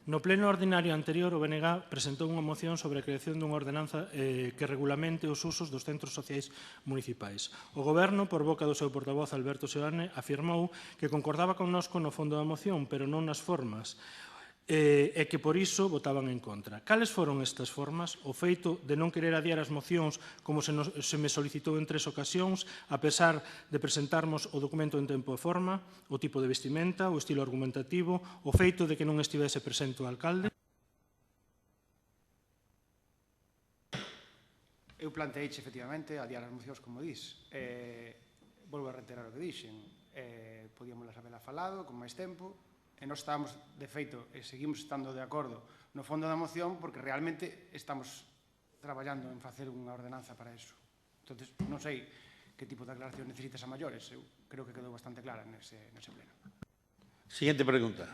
No pleno ordinario anterior, o BNG presentou unha moción sobre a creación dunha ordenanza que regulamente os usos dos centros sociais municipais. O Goberno, por boca do seu portavoz Alberto Seoane, afirmou que concordaba connosco no fondo da moción, pero non nas formas, e que por iso votaban en contra. Cales foron estas formas? O feito de non querer adiar as mocións como se me solicitou en 3 ocasións, a pesar de presentarmos o documento en tempo e forma, o tipo de vestimenta, o estilo argumentativo, o feito de que non estivese presente o alcalde? Eu planteiche, efectivamente, adiar as mocións, como dis. Volvo a reiterar o que dixen. Podíamos habela falado con máis tempo, e nós estábamos, de feito, e seguimos estando de acordo no fondo da moción, porque realmente estamos traballando en facer unha ordenanza para eso. Entón, non sei que tipo de aclaración necesitas a maiores. Eu creo que quedou bastante clara nese pleno. Siguiente pregunta.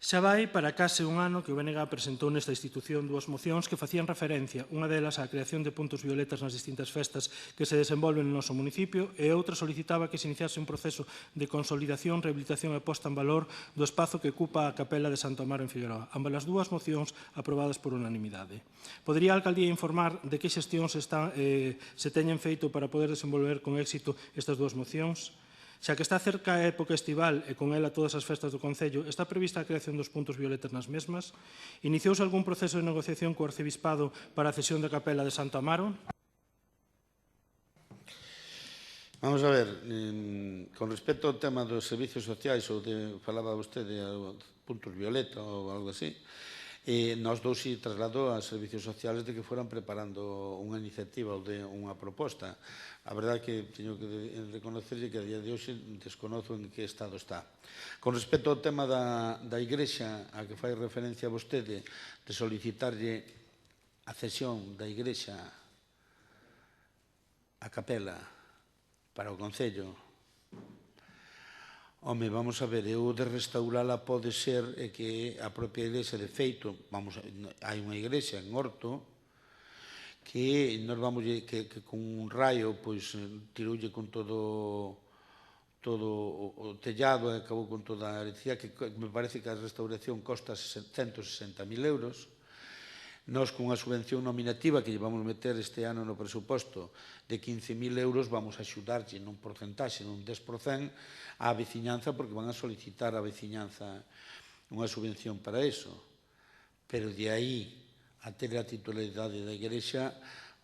Xa vai para case un ano que o BNG presentou nesta institución 2 mocións que facían referencia, unha delas á creación de puntos violetas nas distintas festas que se desenvolven no noso municipio, e outra solicitaba que se iniciase un proceso de consolidación, rehabilitación e posta en valor do espazo que ocupa a capela de Santo Amaro en Figueroa. Ambas as dúas mocións aprobadas por unanimidade. Podería a alcaldía informar de que xestións se teñen feito para poder desenvolver con éxito estas 2 mocións? Xa que está cerca a época estival e con ela todas as festas do Concello, está prevista a creación dos puntos violetas nas mesmas? Iniciouse algún proceso de negociación co Arcebispado para a cesión da capela de Santo Amaro? Vamos a ver, con respecto ao tema dos servicios sociais, ou falaba vostede de puntos violeta ou algo así, nós dous si trasladou a servicios sociales de que fueran preparando unha iniciativa ou de unha proposta. A verdade é que teño que reconocerlle que a día de hoxe desconozo en que estado está. Con respecto ao tema da Igrexa a que fai referencia a vostede, de solicitarlle a cesión da Igrexa a capela para o Concello, home, vamos a ver, eu de restaurala pode ser que a propia Igrexa, de feito, hai unha Igrexa en Horto que nos vamos que con un raio pois tiroulle con todo o tellado e acabou con toda a herencia, que me parece que a restauración costa 160.000 euros. Nós, con unha subvención nominativa que vamos meter este ano no presuposto de 15.000 euros, vamos a axudarlle nun porcentaxe, nun 10% á veciñanza, porque van a solicitar a veciñanza unha subvención para eso. Pero de aí a ter a titularidade da Igrexa,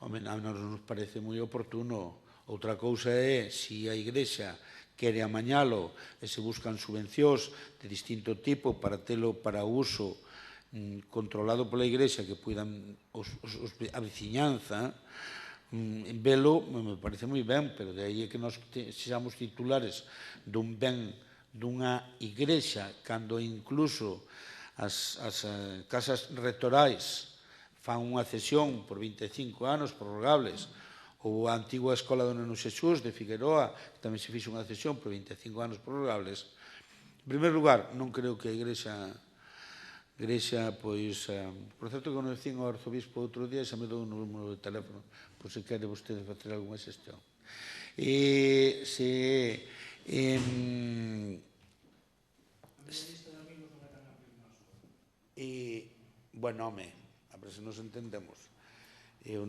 home, a nos parece moi oportuno. Outra cousa é, se a Igrexa quere amañalo e se buscan subvencións de distinto tipo para telo para uso controlado pola Igrexa, que puidan a veciñanza velo, me parece moi ben, pero de aí é que nós sexamos titulares dun ben dunha Igrexa, cando incluso as casas rectorais fan unha cesión por 25 anos prorrogables, ou a antigua Escola do Neno Xesús de Figueroa, que tamén se fixe unha cesión por 25 anos prorrogables. En primer lugar, non creo que a Igrexa Igrexa, pois, por certo, conocín ao arzobispo outro día e xa me dou un número de teléfono por se quere vostede facer algunha xestión. E se... Bueno, home, a ver se nos entendemos. Eu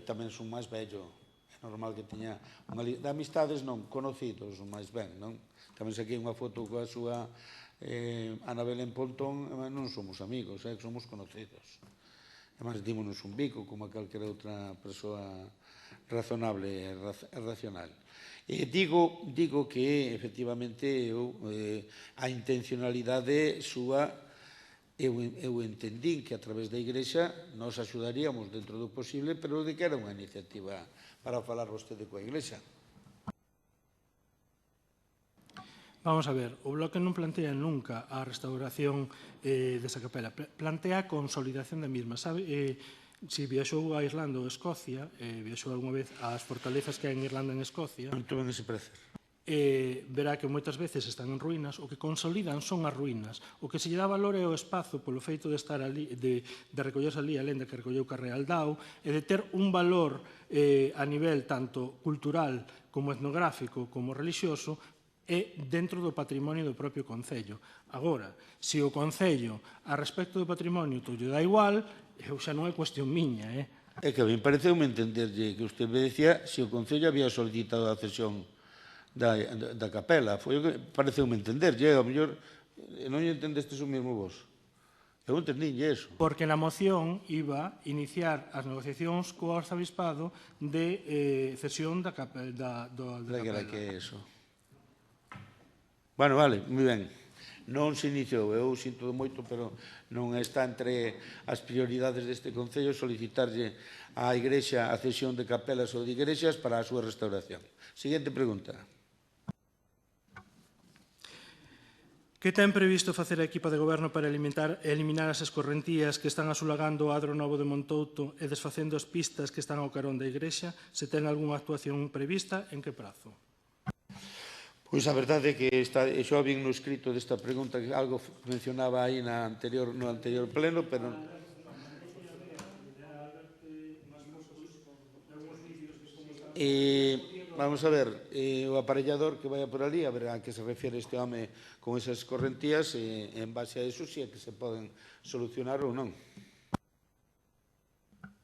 tamén son máis vello. É normal que teña de amistades non, conocidos, máis ben, non? Tamén saquei unha foto coa súa Ana Belén Pontón, non somos amigos, somos conocidos. E máis dímonos un bico, como a calquera outra persoa razonable e racional. Digo que, efectivamente, a intencionalidade súa, eu entendín que a través da Igrexa nos axudaríamos dentro do posible, pero de que era unha iniciativa para falar vostede coa Igrexa. Vamos a ver, o Bloque non plantea nunca a restauración desa capela, plantea a consolidación da mesma. Sabe, se viaxou a Irlanda ou Escocia, viaxou algunha vez ás fortalezas que hai en Irlanda e en Escocia, Non tuve ese prazer. Verá que moitas veces están en ruínas, o que consolidan son as ruínas. O que se lle dá valor é o espazo polo feito de estar ali, de recollerse ali a lenda que recolleu Carreal Dao, e de ter un valor a nivel tanto cultural como etnográfico como religioso, é dentro do patrimonio do propio Concello. Agora, se o Concello, a respecto do patrimonio, lle dá igual, xa non é cuestión miña, É que a mí pareceume entenderlle que usted me decía se o Concello había solicitado a cesión da capela. Foi o que pareceume entenderlle, ao mellor non lle entendestes o mesmo vos. Eu entendinlle eso. Porque na moción iba iniciar as negociacións co arzobispado de cesión da capela. Que é eso? Bueno, vale, moi ben. Non se iniciou, eu sinto moito, pero non está entre as prioridades deste Concello solicitarlle á Igrexa a cesión de capelas ou de igrexas para a súa restauración. Seguinte pregunta. Que ten previsto facer a equipa de goberno para eliminar as escorrentías que están asulagando o adro novo de Montouto e desfacendo as pistas que están ao carón da Igrexa? Se ten algunha actuación prevista, en que prazo? Pois a verdade é que xo habín no escrito desta pregunta que algo mencionaba aí no anterior pleno, pero... Vamos a ver, o aparellador que vai por ali, a ver a que se refiere este home con esas correntías, en base a eso, si é que se poden solucionar ou non.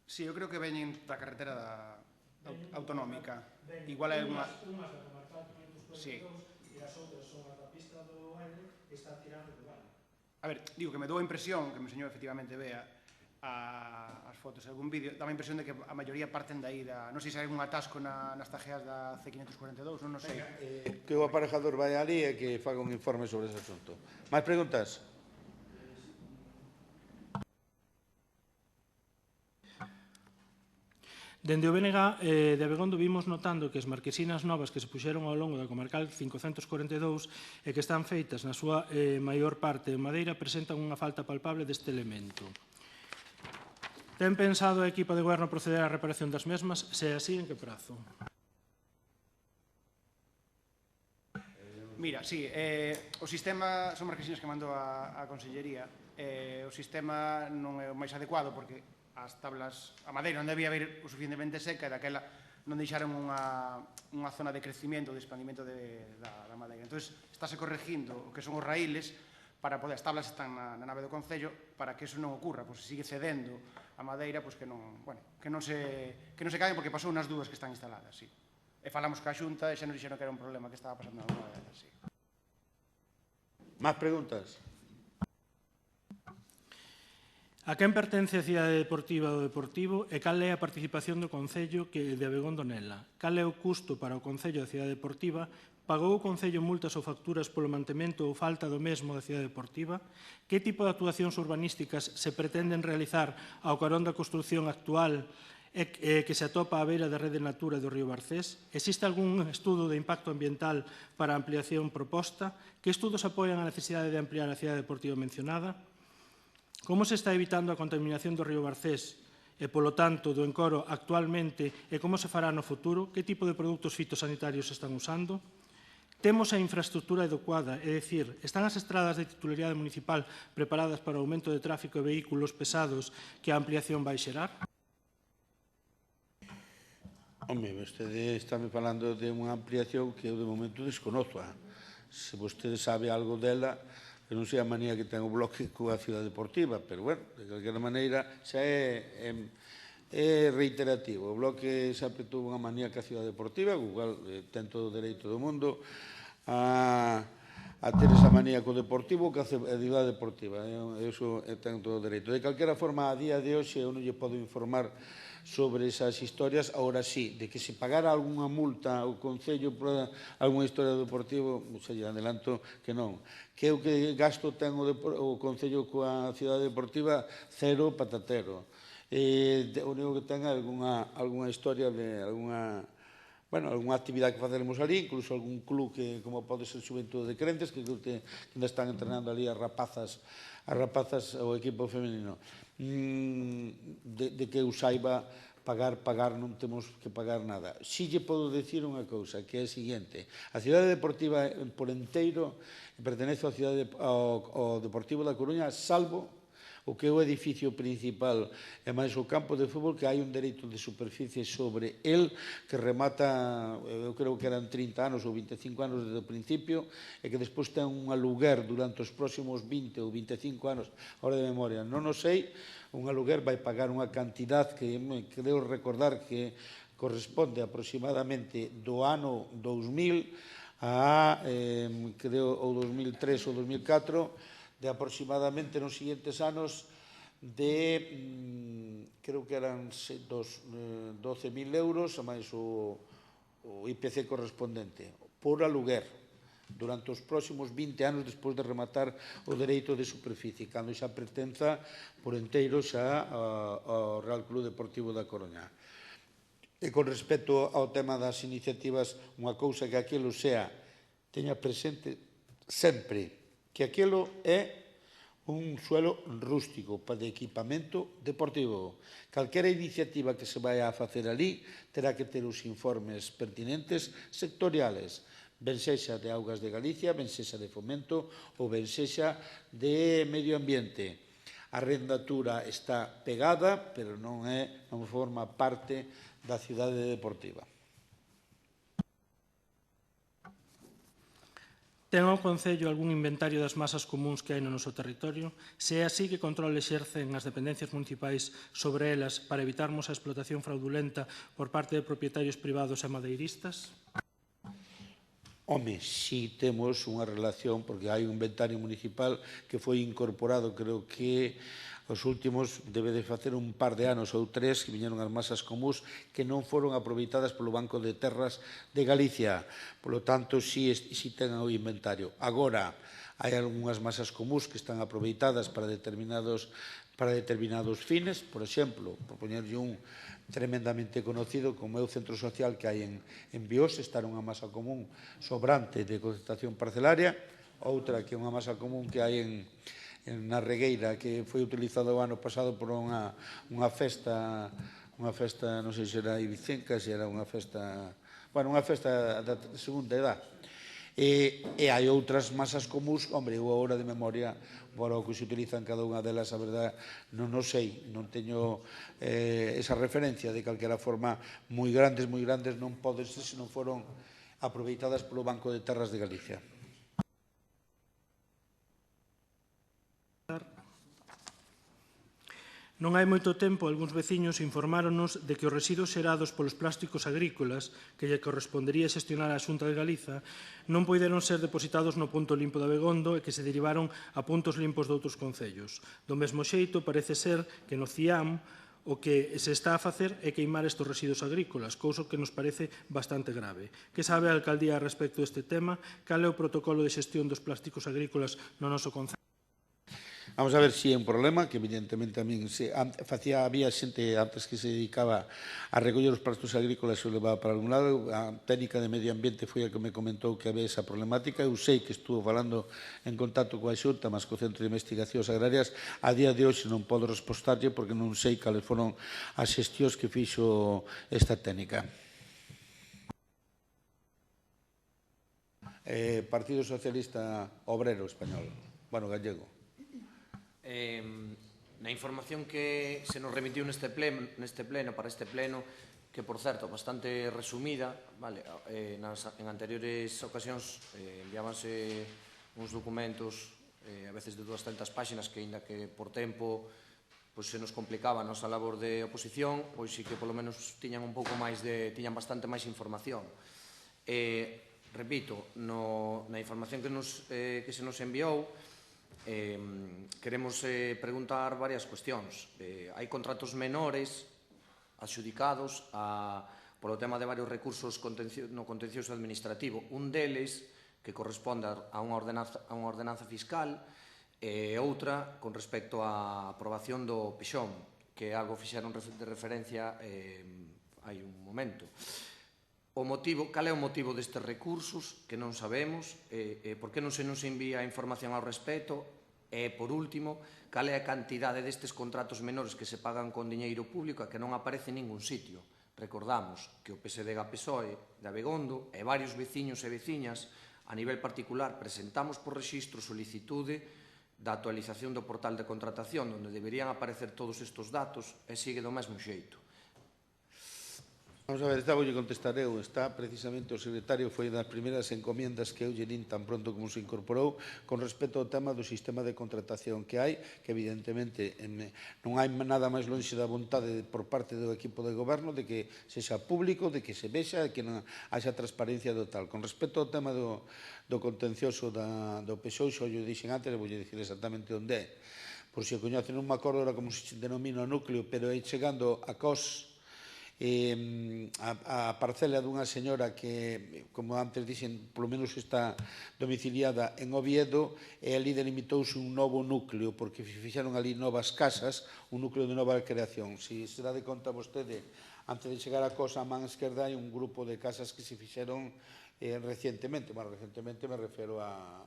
Sí, eu creo que veñen da carretera autonómica. Igual é unha... Sí. E as outras son a da pista do L que está tirando do vale. A ver, digo que me dou a impresión, que me enseñou efectivamente vea as fotos e algún vídeo, dá a impresión de que a maioría parten de aí, non sei se hai un atasco nas tajeas da C542, non sei. Que o aparejador vai ali e que faga un informe sobre ese asunto. Máis preguntas? Dende o BNG de Abegondo vimos notando que as marquesinas novas que se puxeron ao longo da comarcal 542 e que están feitas na súa maior parte en madeira presentan unha falta palpable deste elemento. Ten pensado a equipa de goberno proceder á reparación das mesmas? Se é así, en que prazo? Mira, sí, o sistema, son marquesinas que mandou a Consellería, o sistema non é o máis adecuado porque as tablas, a madeira non debía haber o suficientemente seca e daquela non deixaron unha zona de crecimiento, de expandimento da madeira. Entón, estáse corregindo o que son os raíles para poder, as tablas están na nave do Concello, para que eso non ocurra, pois se sigue cedendo a madeira, pois que non se caen porque pasou nas dúas que están instaladas, sí. E falamos ca Xunta e xa nos dixeron que era un problema que estaba pasando na nova delas, sí. Más preguntas? A quen pertence a cidade deportiva do Deportivo e cal é a participación do Concello de Abegondo nela? Cal é o custo para o Concello da cidade deportiva? Pagou o Concello multas ou facturas polo mantemento ou falta do mesmo da cidade deportiva? Que tipo de actuacións urbanísticas se pretenden realizar ao carón da construción actual que se atopa á beira da rede Natura do río Barcés? Existe algún estudo de impacto ambiental para a ampliación proposta? Que estudos apoian a necesidade de ampliar a cidade deportiva mencionada? Como se está evitando a contaminación do río Barcés e, polo tanto, do encoro actualmente e como se fará no futuro? Que tipo de produtos fitosanitarios se están usando? Temos a infraestructura adecuada, é dicir, están as estradas de titularidade municipal preparadas para o aumento de tráfico de vehículos pesados que a ampliación vai xerar? Home, vostede está me falando de unha ampliación que eu de momento desconozo. Se vostede sabe algo dela, que non sei a manía que ten o bloque coa Ciudad Deportiva, pero, bueno, de calquera maneira, xa é reiterativo. O bloque sempre tuvo unha manía ca Ciudad Deportiva, o cual ten todo o dereito do mundo a ter esa manía co Deportivo, que a Ciudad Deportiva. Eso ten todo o dereito. De calquera forma, a día de hoxe, eu non lle podo informar sobre esas historias. Ahora sí, de que se pagara algunha multa ao Concello por algunha historia do Deportivo, xa lle adelanto que non. Que o que gasto ten o Concello coa Ciudad Deportiva, cero patatero. O único que ten é algunha historia de algunha actividade que facemos ali, incluso algún club que, como pode ser Xuventude de Crentes, que ainda están entrenando ali as rapazas ao equipo femenino. De que eu saiba, pagar non temos que pagar nada. Si lle podo decir unha cousa, que é a seguinte: a Cidade Deportiva por enteiro pertenece ao Deportivo da Coruña, salvo o que é o edificio principal e máis o campo de fútbol, que hai un dereito de superficie sobre el que remata, eu creo que eran 30 anos ou 25 anos desde o principio, e que despois ten un aluguer durante os próximos 20 ou 25 anos, ahora de memoria, non o sei, un aluguer vai pagar unha cantidad que creo recordar que corresponde aproximadamente do ano 2000 a, creo, ou 2003 ou 2004, de aproximadamente nos seguintes anos de, creo que eran 12.000 euros, a máis o IPC correspondente, por aluguer, durante os próximos 20 anos despois de rematar o dereito de superficie, cando xa pertenza por enteiro xa ao Real Club Deportivo da Coruña. E con respecto ao tema das iniciativas, unha cousa que aquilo teña presente sempre, que aquilo é un suelo rústico para de equipamento deportivo. Calquera iniciativa que se vai a facer ali terá que ter os informes pertinentes sectoriales, ben sexa de Augas de Galicia, ben sexa de Fomento ou ben sexa de Medio Ambiente. A arrendatura está pegada, pero non forma parte da cidade deportiva. Ten o Concello algún inventario das masas comúns que hai no noso territorio? Se é así, que control exercen as dependencias municipais sobre elas para evitarmos a explotación fraudulenta por parte de propietarios privados e madeiristas? Home, si temos unha relación, porque hai un inventario municipal que foi incorporado, creo que os últimos debe de facer un par de anos ou 3, que viñeron as masas comúns que non foron aproveitadas polo Banco de Terras de Galicia. Por lo tanto, si ten o inventario. Agora, hai algunhas masas comúns que están aproveitadas para determinados fines. Por exemplo, por poñerlle un tremendamente conocido, como é o centro social que hai en Bios, está unha masa común sobrante de concentración parcelaria, outra que é unha masa común que hai na Regueira, que foi utilizada o ano pasado por unha festa, non sei se era ibicenca, se era unha festa da segunda edad. E hai outras masas comuns, hombre, eu agora de memoria, para o que se utiliza en cada unha delas, a verdade, non o sei, non teño esa referencia. De calquera forma, moi grandes non poden ser se non foron aproveitadas polo Banco de Terras de Galicia. Non hai moito tempo, algúns veciños informáronos de que os residuos xerados polos plásticos agrícolas que lle correspondería xestionar a Xunta de Galiza non poideron ser depositados no punto limpo de Abegondo e que se derivaron a puntos limpos de outros concellos. Do mesmo xeito, parece ser que no CIAM o que se está a facer é queimar estes residuos agrícolas, cousa que nos parece bastante grave. Que sabe a alcaldía respecto deste tema? Cal é o protocolo de xestión dos plásticos agrícolas no noso concello? Vamos a ver se é un problema, que evidentemente a min había xente antes que se dedicaba a recoller os plásticos agrícolas e o levaba para algún lado. A técnica de medio ambiente foi a que me comentou que había esa problemática. Eu sei que estuvo falando en contacto coa Xunta, mas co Centro de Investigacións Agrarias. A día de hoxe non podo respostarlle porque non sei cales foron as xestións que fixo esta técnica. Partido Socialista Obrero Español, bueno, gallego. Na información que se nos remitiu neste pleno, para este pleno, que, por certo, bastante resumida, vale, en anteriores ocasións enviábanse uns documentos a veces de 200 páxinas que, ainda que por tempo se nos complicaba a nosa labor de oposición, pois sí que polo menos tiñan bastante máis información. Repito, na información que se nos enviou, queremos preguntar varias cuestións. Hai contratos menores adxudicados polo tema de varios recursos no contencioso administrativo. Un deles que corresponde a unha ordenanza fiscal e outra con respecto á aprobación do PEXOM, que é algo fixeron de referencia hai un momento. Cal é o motivo destes recursos, que non sabemos, por que non se nos envía información ao respecto, e, por último, cal é a cantidade destes contratos menores que se pagan con diñeiro público e que non aparece en ningún sitio. Recordamos que o PSDG-PSOE de Abegondo e varios veciños e veciñas a nivel particular presentamos por rexistro solicitude da actualización do portal de contratación onde deberían aparecer todos estes datos e sigue do mesmo xeito. Vamos a ver, esta voulle contestar eu. Está precisamente o secretario, foi das primeiras encomiendas que eu lle din tan pronto como se incorporou con respecto ao tema do sistema de contratación que hai, que evidentemente non hai nada máis lonxe da vontade por parte do equipo de goberno de que sexa público, de que se vexa, de que non haxa transparencia do tal. Con respecto ao tema do contencioso do PSOE, xo lle dixen antes, voulle dicir exactamente onde é. Por se o coñecen, non me acordo ahora como se denomina o núcleo, pero é chegando a COS, a parcela dunha señora que, como antes dixen, polo menos está domiciliada en Oviedo, e ali delimitouse un novo núcleo, porque fixeron ali novas casas, un núcleo de nova creación. Se dá de conta vostede, antes de chegar a cosa, a man esquerda hai un grupo de casas que se fixeron recientemente. Bueno, recientemente me refero a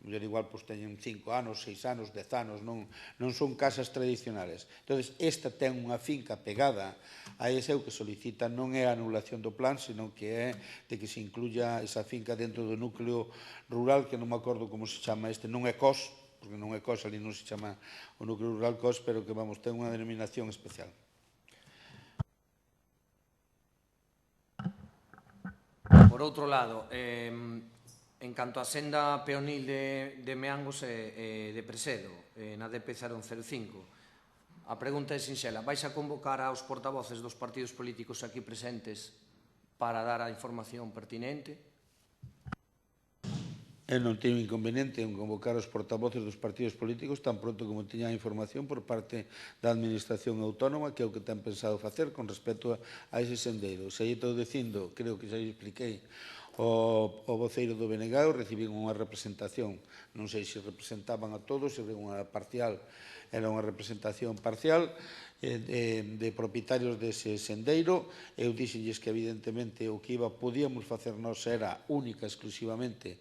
igual teñen 5 anos, 6 anos, 10 anos, non son casas tradicionales. Entón, esta ten unha finca pegada a ese, o que solicita non é a anulación do plan, senón que é de que se incluya esa finca dentro do núcleo rural, que non me acordo como se chama este, non é COS, porque non é COS, ali non se chama o núcleo rural COS, pero que, vamos, ten unha denominación especial. Por outro lado, en canto á senda peonil de Meangos e de Presedo, na DP 005, a pregunta é sinxela. Vais a convocar aos portavoces dos partidos políticos aquí presentes para dar a información pertinente? Eu non teño inconveniente en convocar os portavoces dos partidos políticos tan pronto como teña a información por parte da Administración Autónoma, que é o que ten pensado facer con respecto a ese sendeiro. Se aí estou dicindo, creo que xa expliquei, o voceiro do BNG, recibín unha representación, non sei se representaban a todos, se era unha parcial, era unha representación parcial de propietarios dese sendeiro. Eu dixenlles que evidentemente o que podíamos facer nós era única, exclusivamente,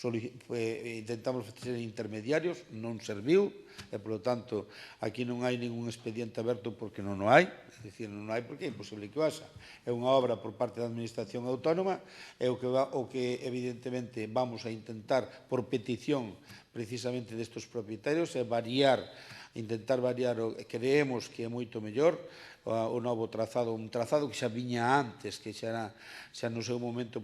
intentamos ser intermediarios, non serviu, e, polo tanto, aquí non hai ningún expediente aberto porque non o hai, é dicir, non o hai porque é imposible que o haxa. É unha obra por parte da Administración Autónoma, e o que evidentemente vamos a intentar, por petición precisamente destes propietarios, é intentar variar o que creemos que é moito mellor, o novo trazado, un trazado que xa viña antes, que xa no seu momento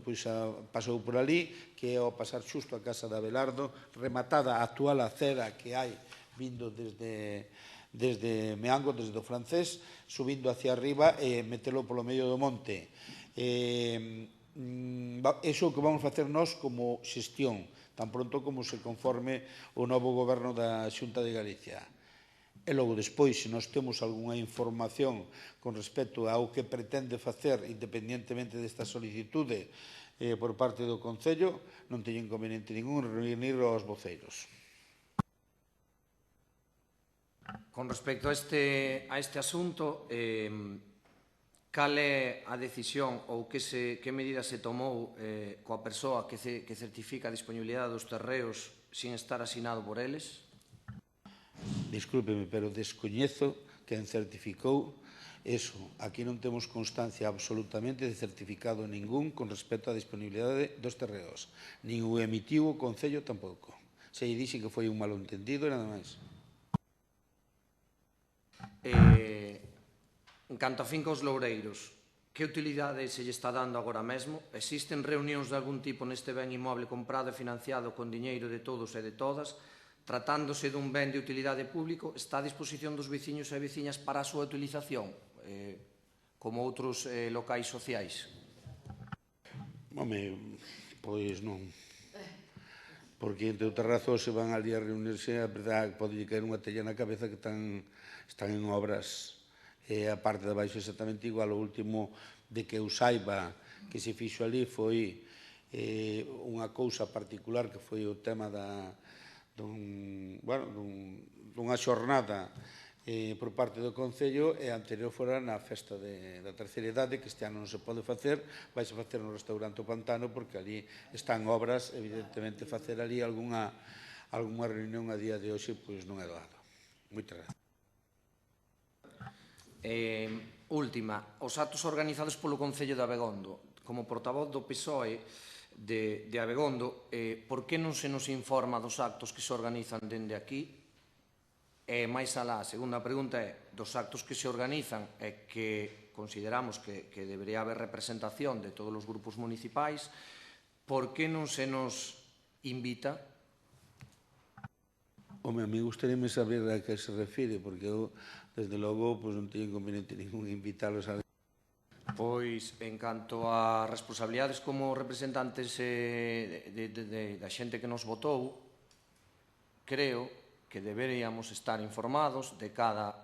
pasou por ali, que é ao pasar xusto a casa de Abelardo, rematada a actual acera que hai vindo desde Meango, desde o francés, subindo hacia arriba e metelo polo medio do monte. Iso é o que vamos facer nós como xestión, tan pronto como se conforme o novo goberno da Xunta de Galicia. E logo, despois, se nós temos algunha información con respecto ao que pretende facer, independentemente desta solicitude por parte do Concello, non teño inconveniente ningún reunir os voceiros. Con respecto a este asunto, cal é a decisión ou que medida se tomou coa persoa que certifica a disponibilidade dos terreos sin estar asinado por eles? Discúlpeme, pero descoñezo quen certificou Eso, aquí non temos constancia absolutamente de certificado ningún con respecto á disponibilidade dos terreos. Nin o emitiu o Concello tampouco. Se lle dixe que foi un malentendido e nada máis. En canto a Finca Os Loureiros, que utilidade se lle está dando agora mesmo? Existen reunións de algún tipo neste ben inmoble comprado e financiado con diñeiro de todos e de todas? Tratándose dun ben de utilidade público, está a disposición dos veciños e veciñas para a súa utilización, como outros locais sociais? Home, pois non. Porque entre outras razóns se van ali a reunirse, a verdade pode caer unha tella na cabeza que están en obras. A parte de baixo exactamente igual. O último de que eu saiba que se fixo ali foi unha cousa particular que foi o tema dunha xornada por parte do Concello, e anterior fora na festa da terceira idade, que este ano non se pode facer, vaise facer no restaurante O Pantano, porque ali están obras, evidentemente facer ali algunha reunión a día de hoxe pois non é doado. Moitas gracias. Última, os actos organizados polo Concello de Abegondo. Como portavoz do PSOE de Abegondo, por que non se nos informa dos actos que se organizan dende aquí? E máis alá, a segunda pregunta é, dos actos que se organizan e que consideramos que debería haber representación de todos os grupos municipais, por que non se nos invita? Home, a mí gustaríame saber a que se refire, porque eu, desde logo, non teño inconveniente ningún invitarlos a... Pois, en canto a responsabilidades como representantes da xente que nos votou, creo que deberíamos estar informados de cada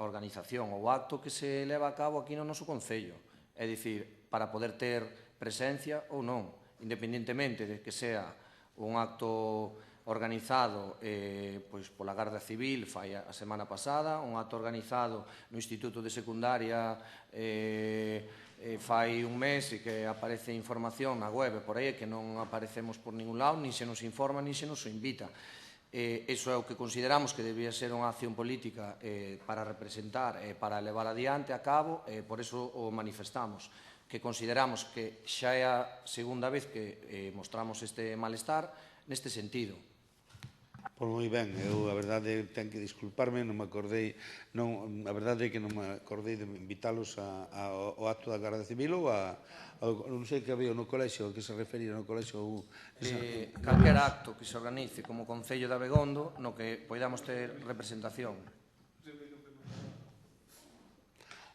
organización ou acto que se leva a cabo aquí no noso Concello. É dicir, para poder ter presencia ou non, independentemente de que sea un acto organizado pola Garda Civil fai a semana pasada, un acto organizado no Instituto de Secundaria fai un mes e que aparece información na web por aí que non aparecemos por ningún lado, nin se nos informa, nin se nos invita. Iso é o que consideramos que debía ser unha acción política para representar e para levar adiante a cabo, e por iso o manifestamos, que consideramos que xa é a segunda vez que mostramos este malestar neste sentido. Pois moi ben, eu a verdade ten que disculparme, non me acordei, a verdade é que non me acordei de invitalos ao acto da Garda Civil ou non sei que había no colexio, que se refería no colexio. Calquer acto que se organice como Concello de Abegondo no que poidamos ter representación.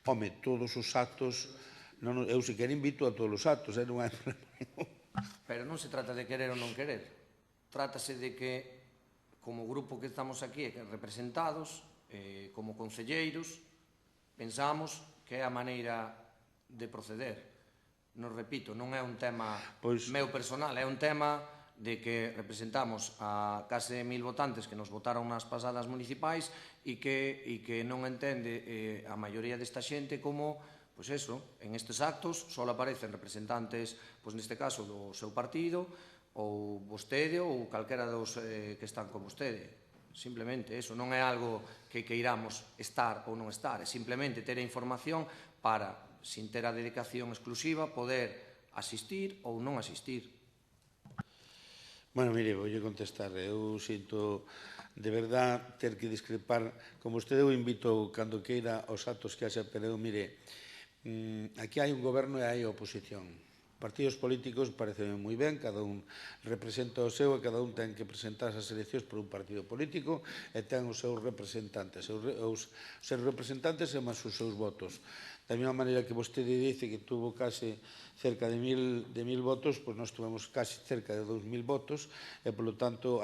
Home, todos os actos, eu se quero invito a todos os actos, non hai problema. Pero non se trata de querer ou non querer, trátase de que como grupo que estamos aquí representados, como concelleiros, pensamos que é a maneira de proceder. Non repito, non é un tema meu personal, é un tema de que representamos a case 1000 votantes que nos votaron nas pasadas municipais e que non entende a maioría desta xente como, pois eso, en estes actos só aparecen representantes, pois neste caso, do seu partido, ou vostede ou calquera dos que están con vostede. Simplemente eso, non é algo que queiramos estar ou non estar, é simplemente ter a información para, sin ter a dedicación exclusiva, poder asistir ou non asistir. Bueno, mire, voulle contestar. Eu sinto de verdad ter que discrepar. Como vostede eu invito cando queira aos actos que haxa, pero eu, mire, aquí hai un goberno e hai oposición. Partidos políticos parecen moi ben, cada un representa o seu e cada un ten que presentar as eleccións por un partido político e ten os seus representantes. Os seus representantes e máis os seus votos. Da mesma maneira que vostede dice que tuvo case cerca de 1000 votos, pois nós tuvemos case cerca de 2000 votos e, polo tanto,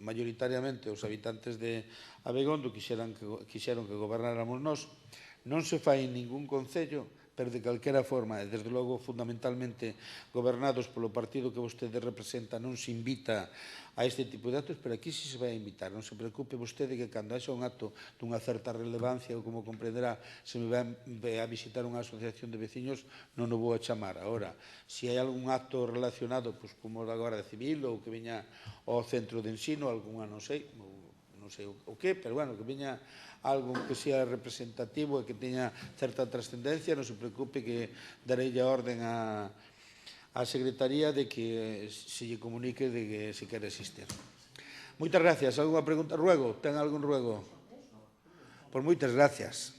maioritariamente os habitantes de Abegondo quixeron que gobernáramos nós. Non se fai en ningún concello, pero de calquera forma, e desde logo fundamentalmente gobernados polo partido que vostede representa, non se invita a este tipo de actos, pero aquí sí se vai a invitar. Non se preocupe vostede que cando haxa un acto dunha certa relevancia, ou como comprenderá, se me vai a visitar unha asociación de veciños, non o vou a chamar. Ahora, se hai algún acto relacionado como da Guardia Civil ou que veña ao centro de ensino, algunha, non sei non sei o que, pero bueno, que veña algo que sea representativo e que teña certa trascendencia, non se preocupe que darei a orden á Secretaría de que se lle comunique de que se quere asistir. Moitas gracias. Alguna pregunta? Ruego? Ten algún ruego? Pois moitas gracias.